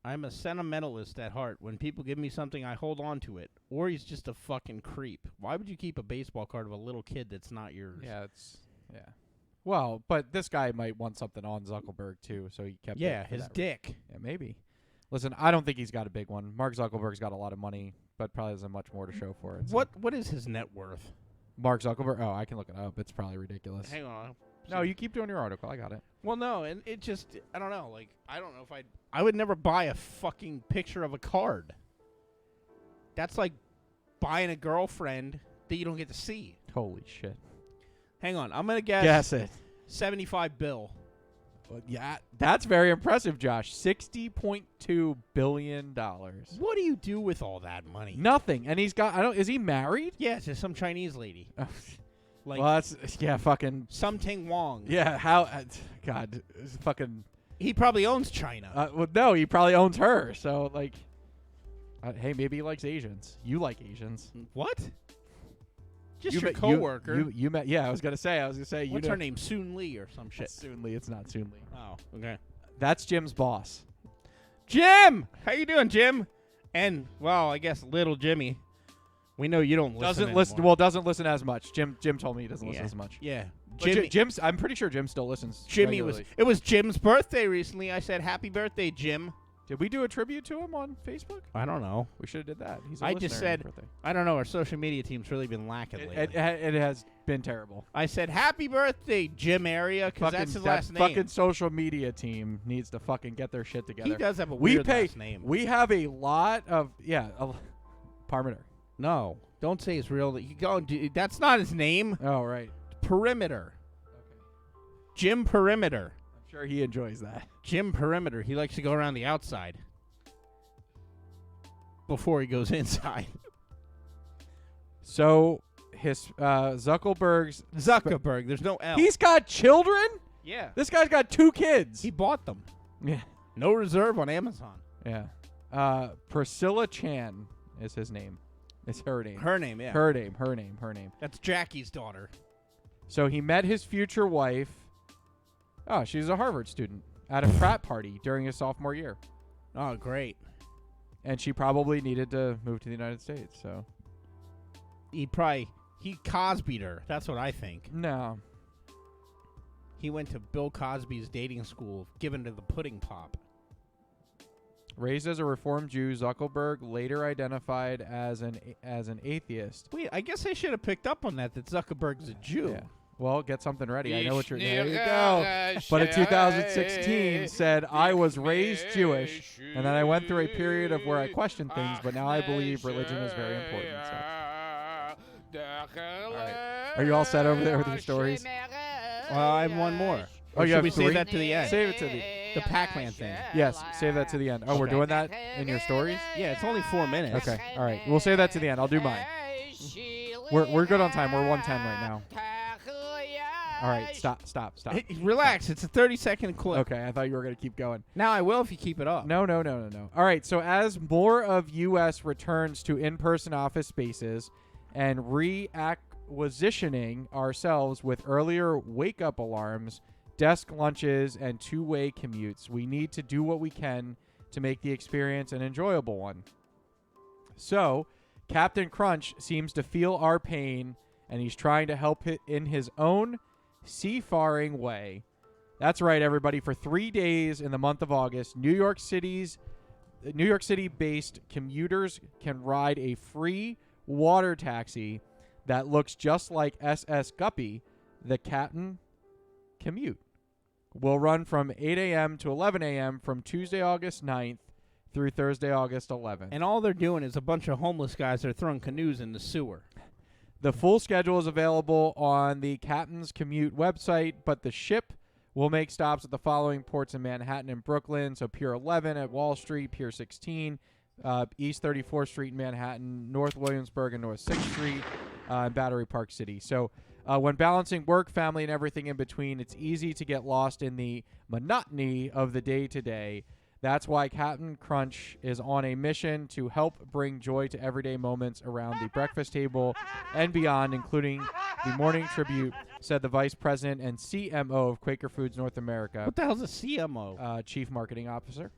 I'm a sentimentalist at heart. When people give me something, I hold on to it. Or he's just a fucking creep. Why would you keep a baseball card of a little kid that's not yours? Yeah. Well, but this guy might want something on Zuckerberg, too, so he kept it for his that dick. reason. Yeah, maybe. Listen, I don't think he's got a big one. Mark Zuckerberg's got a lot of money, but probably doesn't have much more to show for it. So. What is his net worth? Mark Zuckerberg? Oh, I can look it up. It's probably ridiculous. Hang on. No, you keep doing your article. I got it. Well, no, and it just, I don't know. I don't know if I would never buy a fucking picture of a card. That's like buying a girlfriend that you don't get to see. Holy shit. Hang on. I'm going to guess. Guess it. $75 billion. Well, yeah, that's very impressive, Josh. $60.2 billion. What do you do with all that money? Nothing. And he's got, is he married? Yeah, to some Chinese lady. Well, that's, fucking. Something Wong. Yeah, how, God, fucking. He probably owns China. Well, no, he probably owns her. So, hey, maybe he likes Asians. You like Asians. What? Just your coworker. You met. Yeah, I was gonna say. What's her name? Soon Lee or some shit. Soon Lee. It's not Soon Lee. Oh, okay. That's Jim's boss. Jim, how you doing, Jim? And I guess little Jimmy. We know you don't listen. Doesn't listen. Well, doesn't listen as much. Jim told me he doesn't listen as much. Yeah. Jim's. I'm pretty sure Jim still listens. Jimmy regularly. It was Jim's birthday recently. I said happy birthday, Jim. Did we do a tribute to him on Facebook? I don't know. We should have did that. He's a I listener just said, birthday. I don't know. Our social media team's really been lacking lately. It has been terrible. I said happy birthday, Jim Area, because that's his last name. Fucking social media team needs to fucking get their shit together. He does have a weird last name. We have a lot of Perimeter. No, don't say his real. That's not his name. Oh right. Perimeter. Okay. Jim Perimeter. I'm sure he enjoys that. Jim Perimeter. He likes to go around the outside before he goes inside. So his Zuckerberg. There's no L. He's got children. Yeah. This guy's got 2 kids. He bought them. Yeah. No reserve on Amazon. Yeah. Priscilla Chan is his name. It's her name. Her name, yeah. Her name. That's Jackie's daughter. So he met his future wife. Oh, she's a Harvard student at a frat party during his sophomore year. Oh, great. And she probably needed to move to the United States, so. He Cosby'd her. That's what I think. No. He went to Bill Cosby's dating school, given to the pudding pop. Raised as a Reformed Jew, Zuckerberg later identified as an atheist. Wait, I guess I should have picked up on that Zuckerberg's a Jew. Yeah. Well, get something ready. I know what you're. There you go. But in 2016, said I was raised Jewish, and then I went through a period of where I questioned things, but now I believe religion is very important. So. All right. Are you all set over there with your stories? Well, I have one more. Oh, you have we 3? save that to the end? Save it to the Pac-Man thing. Yes, save that to the end. Oh, we're doing that in your stories? Yeah, it's only 4 minutes. Okay, all right. We'll save that to the end. I'll do mine. We're good on time. We're 110 right now. All right, stop. Hey, relax. It's a 30-second clip. Okay, I thought you were going to keep going. Now I will if you keep it up. No. All right, so as more of U.S. returns to in-person office spaces and reacquisitioning ourselves with earlier wake-up alarms, desk lunches, and two-way commutes, we need to do what we can to make the experience an enjoyable one. So, Captain Crunch seems to feel our pain, and he's trying to help it in his own seafaring way. That's right, everybody. For 3 days in the month of August, New York City-based commuters can ride a free water taxi that looks just like SS Guppy, the Captain Commute. Will run from 8 a.m. to 11 a.m. from Tuesday, August 9th through Thursday, August 11th. And all they're doing is a bunch of homeless guys that are throwing canoes in the sewer. The full schedule is available on the Captain's Commute website, but the ship will make stops at the following ports in Manhattan and Brooklyn. So Pier 11 at Wall Street, Pier 16, East 34th Street in Manhattan, North Williamsburg and North 6th Street, and Battery Park City. So when balancing work, family, and everything in between, it's easy to get lost in the monotony of the day-to-day. That's why Captain Crunch is on a mission to help bring joy to everyday moments around the breakfast table and beyond, including the morning tribute, said the Vice President and CMO of Quaker Foods North America. What the hell's a CMO? Chief Marketing Officer.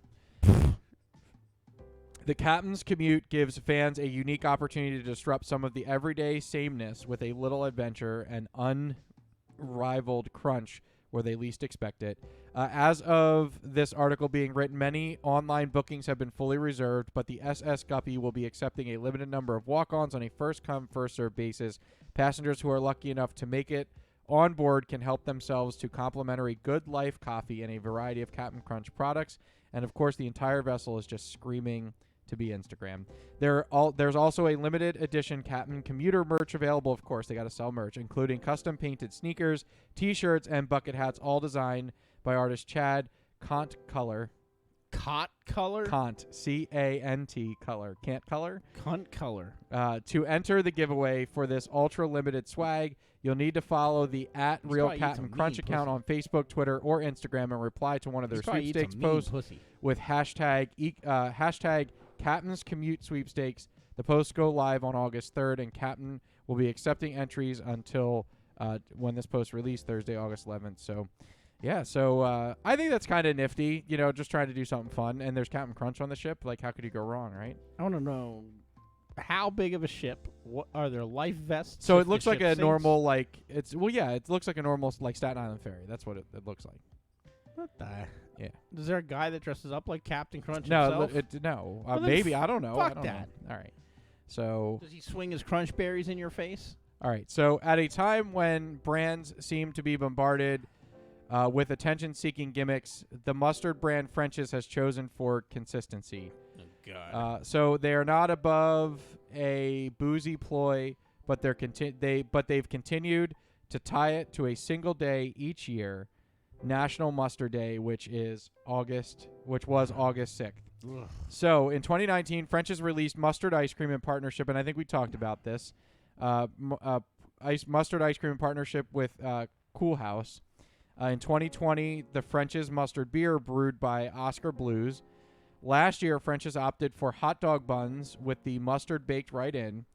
The Captain's Commute gives fans a unique opportunity to disrupt some of the everyday sameness with a little adventure and unrivaled crunch where they least expect it. As of this article being written, many online bookings have been fully reserved, but the SS Guppy will be accepting a limited number of walk-ons on a first-come, first-served basis. Passengers who are lucky enough to make it on board can help themselves to complimentary Good Life coffee and a variety of Captain Crunch products. And, of course, the entire vessel is just screaming to be Instagram. There's also a limited edition Captain Commuter merch available. Of course, they got to sell merch, including custom painted sneakers, T-shirts, and bucket hats, all designed by artist Chad Kant Color. Cont Color? Kant, C-A-N-T Color. Can't Color? Cunt Color. To enter the giveaway for this ultra-limited swag, you'll need to follow the @RealCaptainCrunch account on Facebook, Twitter, or Instagram and reply to one of their sweepstakes posts with hashtag Captain's Commute Sweepstakes. The posts go live on August 3rd, and Captain will be accepting entries until when this post released, Thursday, August 11th. So, yeah, I think that's kind of nifty, just trying to do something fun. And there's Captain Crunch on the ship. Like, how could you go wrong, right? I want to know, how big of a ship? What are there life vests? So it looks like a normal, it looks like a normal, Staten Island ferry. That's what it looks like. What the? Yeah. Is there a guy that dresses up like Captain Crunch No, himself? Well, maybe. I don't know. Fuck I don't that. know. All right. So. Does he swing his crunch berries in your face? All right. So at a time when brands seem to be bombarded with attention-seeking gimmicks, the mustard brand French's has chosen for consistency. Oh, God. So they are not above a boozy ploy, but they've continued to tie it to a single day each year, National Mustard Day, which was August 6th. Ugh. So in 2019, French's released mustard ice cream in partnership, and I think we talked about this, mustard ice cream in partnership with Cool House. In 2020, the French's mustard beer brewed by Oscar Blues. Last year, French's opted for hot dog buns with the mustard baked right in.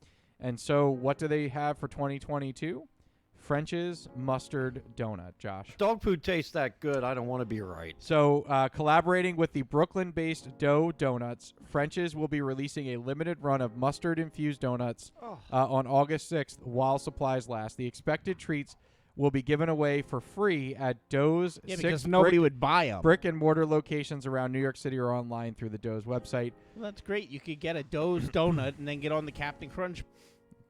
And so what do they have for 2022? French's mustard donut, Josh. Dog food tastes that good. I don't want to be right. So collaborating with the Brooklyn-based Dough Donuts, French's will be releasing a limited run of mustard-infused donuts on August 6th while supplies last. The expected treats will be given away for free at Dough's because nobody would buy them. Brick-and-mortar locations around New York City or online through the Dough's website. Well, that's great. You could get a Dough's donut and then get on the Captain Crunch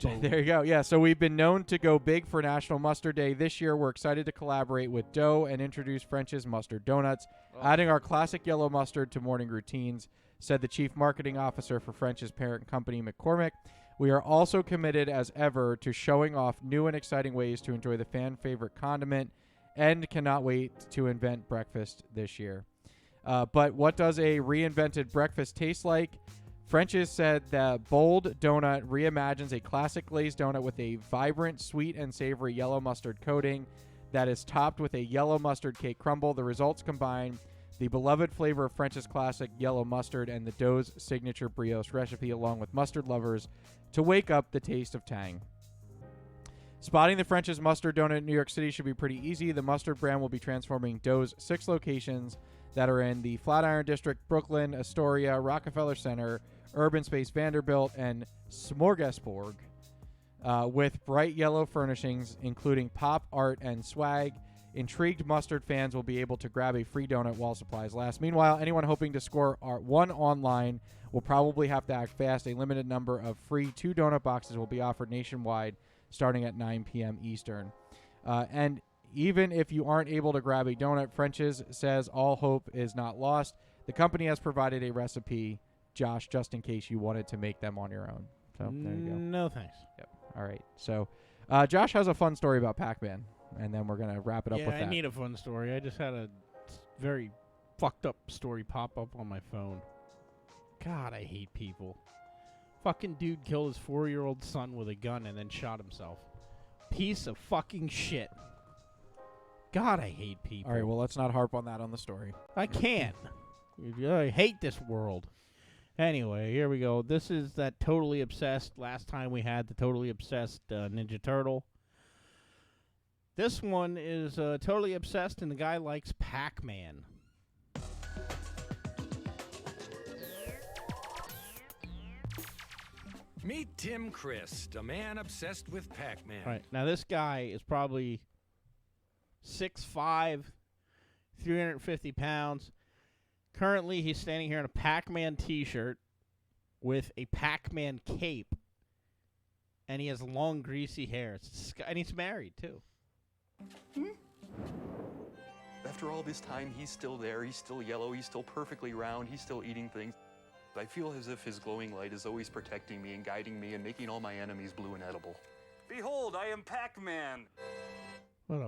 boat. There you go. Yeah, so we've been known to go big for National Mustard Day. This year, we're excited to collaborate with Dough and introduce French's Mustard Donuts, adding our classic yellow mustard to morning routines, said the Chief Marketing Officer for French's parent company, McCormick. We are also committed as ever to showing off new and exciting ways to enjoy the fan-favorite condiment and cannot wait to invent breakfast this year. But what does a reinvented breakfast taste like? French's said the bold donut reimagines a classic glazed donut with a vibrant, sweet, and savory yellow mustard coating that is topped with a yellow mustard cake crumble. The results combine the beloved flavor of French's classic yellow mustard and the Dough's signature brioche recipe, along with mustard lovers, to wake up the taste of tang. Spotting the French's mustard donut in New York City should be pretty easy. The mustard brand will be transforming Dough's 6 locations that are in the Flatiron District, Brooklyn, Astoria, Rockefeller Center, Urban Space Vanderbilt, and Smorgasburg, with bright yellow furnishings, including pop, art, and swag. Intrigued mustard fans will be able to grab a free donut while supplies last. Meanwhile, anyone hoping to score one online will probably have to act fast. A limited number of free 2 donut boxes will be offered nationwide starting at 9 p.m. Eastern. And even if you aren't able to grab a donut, French's says all hope is not lost. The company has provided a recipe, Josh, just in case you wanted to make them on your own. So there you go. No thanks. Yep. All right. So Josh has a fun story about Pac-Man, and then we're going to wrap it up with that. Yeah, I need a fun story. I just had a very fucked up story pop up on my phone. God, I hate people. Fucking dude killed his 4-year-old son with a gun and then shot himself. Piece of fucking shit. God, I hate people. All right, well, let's not harp on that on the story. I can't. I hate this world. Anyway, here we go. This is that Totally Obsessed. Last time we had the Totally Obsessed Ninja Turtle. This one is Totally Obsessed, and the guy likes Pac-Man. Meet Tim Christ, a man obsessed with Pac-Man. All right, now this guy is probably 6'5", 350 pounds. Currently, he's standing here in a Pac-Man t-shirt with a Pac-Man cape, and he has long, greasy hair. And he's married, too. After all this time, he's still there. He's still yellow. He's still perfectly round. He's still eating things. I feel as if his glowing light is always protecting me and guiding me and making all my enemies blue and edible. Behold, I am Pac-Man!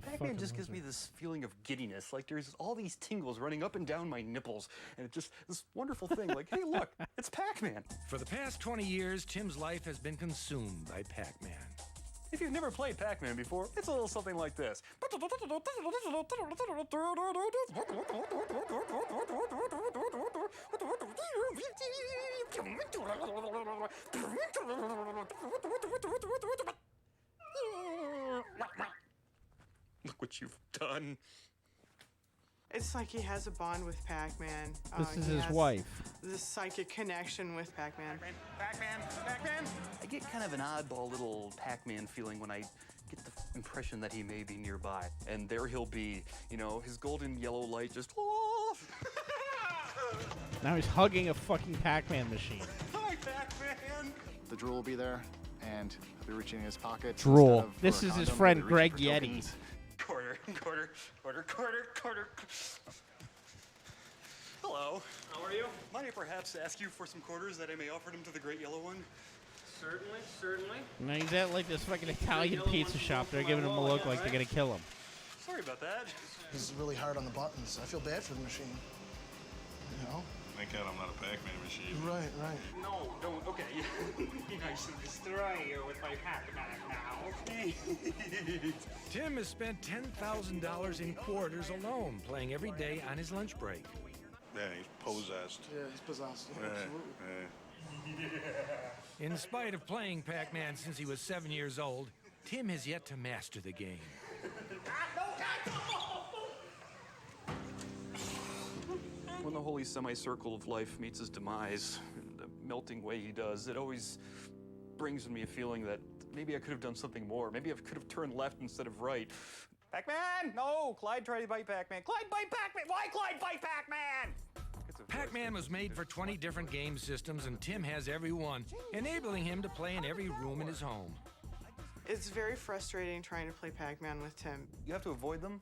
Pac-Man just gives me this feeling of giddiness, like there's all these tingles running up and down my nipples, and it's just this wonderful thing, like, hey, look, it's Pac-Man. For the past 20 years, Tim's life has been consumed by Pac-Man. If you've never played Pac-Man before, it's a little something like this. Look what you've done. It's like he has a bond with Pac-Man. This is his wife. This psychic connection with Pac-Man. Pac-Man! I get kind of an oddball little Pac-Man feeling when I get the impression that he may be nearby. And there he'll be, you know, his golden yellow light just... Now he's hugging a fucking Pac-Man machine. Hi, Pac-Man! The drool will be there, and he'll be reaching in his pocket. Drool. This is his friend Greg Yeti. Quarter. Hello. How are you? Might I perhaps ask you for some quarters that I may offer them to the great yellow one? Certainly. Now he's at like this fucking Italian pizza shop. They're giving him a look like they're gonna kill him. Sorry about that. This is really hard on the buttons. I feel bad for the machine. You know? I cat, I'm not a Pac-Man machine. Right, right. No, don't. Okay. I should destroy you with my Pac-Man now. Okay. Tim has spent $10,000 in quarters alone, playing every day on his lunch break. Yeah, he's possessed. Yeah, he's possessed. Yeah, Absolutely. yeah. In spite of playing Pac-Man since he was 7 years old, Tim has yet to master the game. When the holy semicircle of life meets his demise, in the melting way he does, it always brings me a feeling that maybe I could have done something more. Maybe I could have turned left instead of right. Pac-Man! No! Clyde tried to bite Pac-Man. Clyde bite Pac-Man! Why Clyde bite Pac-Man? Pac-Man was made for 20 different game systems, and Tim has every one, enabling him to play in every room in his home. It's very frustrating trying to play Pac-Man with Tim. You have to avoid them.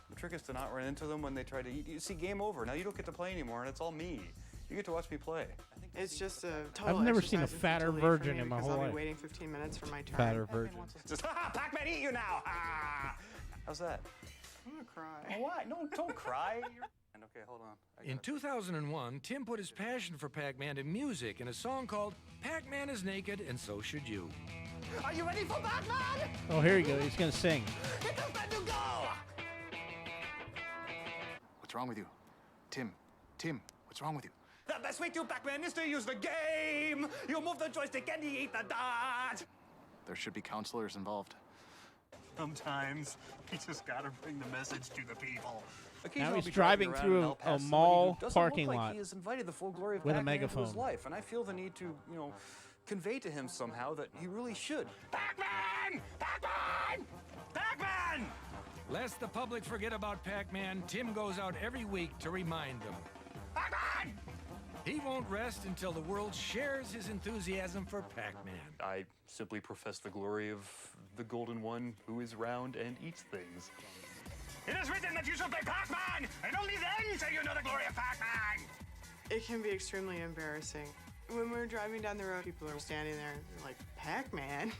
The trick is to not run into them when they try to eat. You see, game over. Now you don't get to play anymore, and it's all me. You get to watch me play. It's just a total I've never seen a exercise in fatter futility for virgin me in my because whole I'll life. be waiting 15 minutes for my turn. Fatter virgin. Just, Pac-Man, eat you now! Ah! How's that? I'm gonna cry. Oh, why? No, don't cry. Okay, hold on. In 2001, Tim put his passion for Pac-Man to music in a song called Pac-Man is Naked and So Should You. Are you ready for Pac-Man? Oh, here you go. He's going to sing. Here comes that new go! What's wrong with you? Tim, what's wrong with you? The best way to Pac-Man is to use the game. You move the joystick and you eat the dot. There should be counselors involved. Sometimes you just gotta bring the message to the people. Now he's driving through a mall parking lot He has invited the full glory of with a Pac-Man into his megaphone. life, and I feel the need to, convey to him somehow that he really should. Pac-Man! Pac-Man! Pac-Man! Lest the public forget about Pac-Man, Tim goes out every week to remind them. Pac-Man! He won't rest until the world shares his enthusiasm for Pac-Man. I simply profess the glory of the Golden One who is round and eats things. It is written that you shall play Pac-Man, and only then shall you know the glory of Pac-Man! It can be extremely embarrassing. When we're driving down the road, people are standing there like, Pac-Man?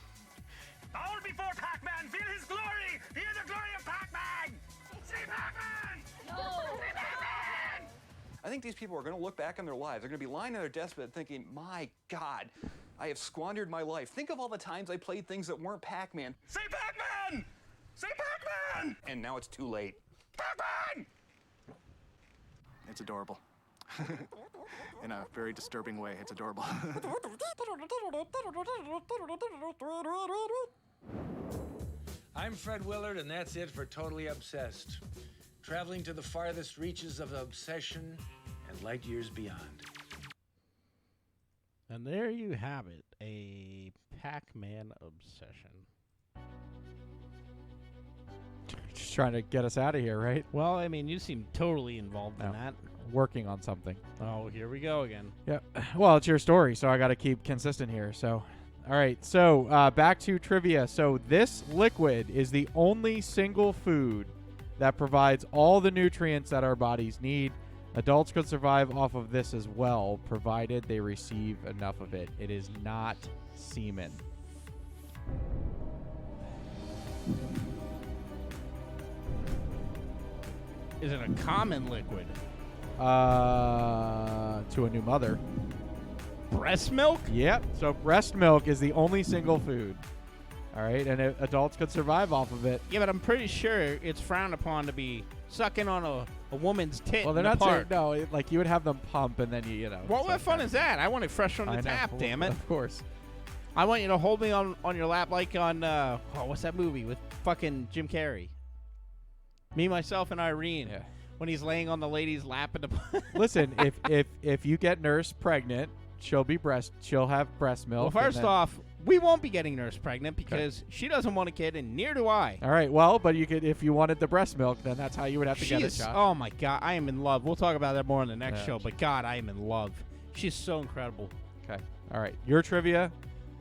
Bow before Pac-Man, feel his glory! Hear the glory of Pac-Man! See Pac-Man! No! See Pac-Man! I think these people are going to look back on their lives. They're going to be lying on their deathbed thinking, my God, I have squandered my life. Think of all the times I played things that weren't Pac-Man. Say Pac-Man! Say Pac-Man! And now it's too late. Pac-Man! It's adorable. In a very disturbing way, it's adorable. I'm Fred Willard, and that's it for Totally Obsessed. Traveling to the farthest reaches of obsession and light years beyond. And there you have it, a Pac-Man obsession. Just trying to get us out of here, right? Well, I mean, you seem totally involved in that. Working on something. Oh, here we go again. Yep. Well, it's your story, so I got to keep consistent here. So, all right. So, back to trivia. So, this liquid is the only single food that provides all the nutrients that our bodies need. Adults could survive off of this as well, provided they receive enough of it. It is not semen. Is it a common liquid? To a new mother. Breast milk? Yep. So breast milk is the only single food. All right, and adults could survive off of it. Yeah, but I'm pretty sure it's frowned upon to be sucking on a woman's tit. Well, they're in the not saying, park. no. Like you would have them pump, and then you know. Well, what fun is that? I want it fresh from the tap. Well, Damn it! Of course. I want you to hold me on your lap like on what's that movie with fucking Jim Carrey? Me, Myself, and Irene. Yeah. When he's laying on the lady's lap in the. Listen, if you get Nurse pregnant, she'll have breast milk. Well, first off, we won't be getting Nurse pregnant because she doesn't want a kid, and neither do I. All right. Well, but you could, if you wanted the breast milk, then that's how you would have to get it, Josh. Oh my God, I am in love. We'll talk about that more in the next Yeah. show. But God, I am in love. She's so incredible. Okay. All right. Your trivia.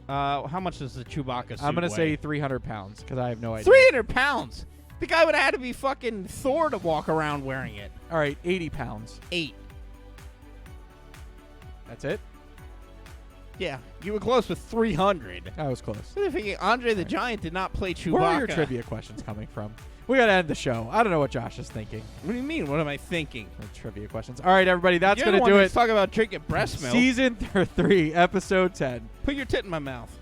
How much does the Chewbacca suit I'm gonna weigh? say 300 pounds because I have no idea. 300 pounds. The guy would have had to be fucking Thor to walk around wearing it. All right, 80 pounds. 8. That's it? Yeah, you were close with 300. I was close. Andre the Giant did not play Chewbacca. Where are your trivia questions coming from? We got to end the show. I don't know what Josh is thinking. What do you mean? What am I thinking? Trivia questions. All right, everybody, that's You're going the to one do that's it. Talk about drinking breast milk. Season 3, episode 10. Put your tit in my mouth.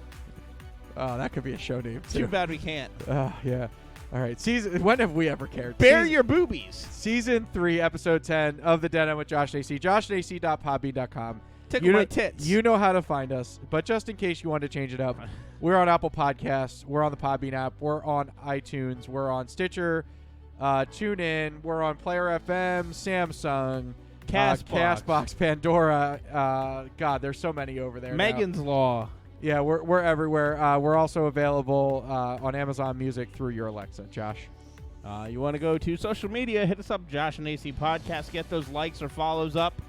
Oh, that could be a show name, too. Too bad we can't. Yeah. All right. When have we ever cared? Bare your boobies. Season 3, episode 10 of The Dead End with Josh and AC. JoshandAC.podbean.com. Tickle my tits. You know how to find us, but just in case you want to change it up, we're on Apple Podcasts. We're on the Podbean app. We're on iTunes. We're on Stitcher, TuneIn. We're on Player FM, Samsung, Castbox, Pandora. God, there's so many over there. Megan's Law. Yeah, we're everywhere. We're also available on Amazon Music through your Alexa, Josh. You want to go to social media, hit us up, Josh and AC Podcast. Get those likes or follows up.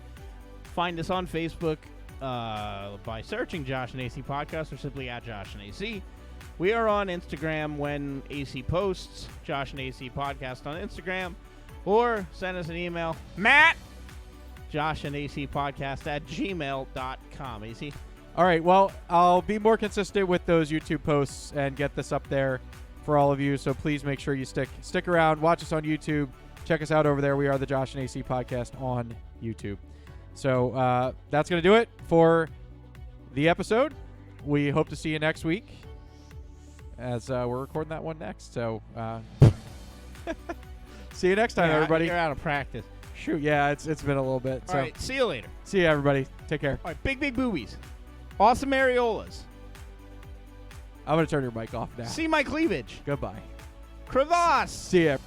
Find us on Facebook by searching Josh and AC Podcast or simply at Josh and AC. We are on Instagram when AC posts, Josh and AC Podcast on Instagram. Or send us an email, Matt, Josh and AC Podcast at gmail.com. AC? All right, well, I'll be more consistent with those YouTube posts and get this up there for all of you. So please make sure you stick around, watch us on YouTube, check us out over there. We are the Josh and AC Podcast on YouTube. So that's going to do it for the episode. We hope to see you next week as we're recording that one next. So see you next time, everybody. You're out of practice. Shoot, yeah, it's been a little bit. All right, see you later. See you, everybody. Take care. All right, big boobies. Awesome areolas. I'm going to turn your mic off now. See my cleavage. Goodbye. Crevasse. See ya.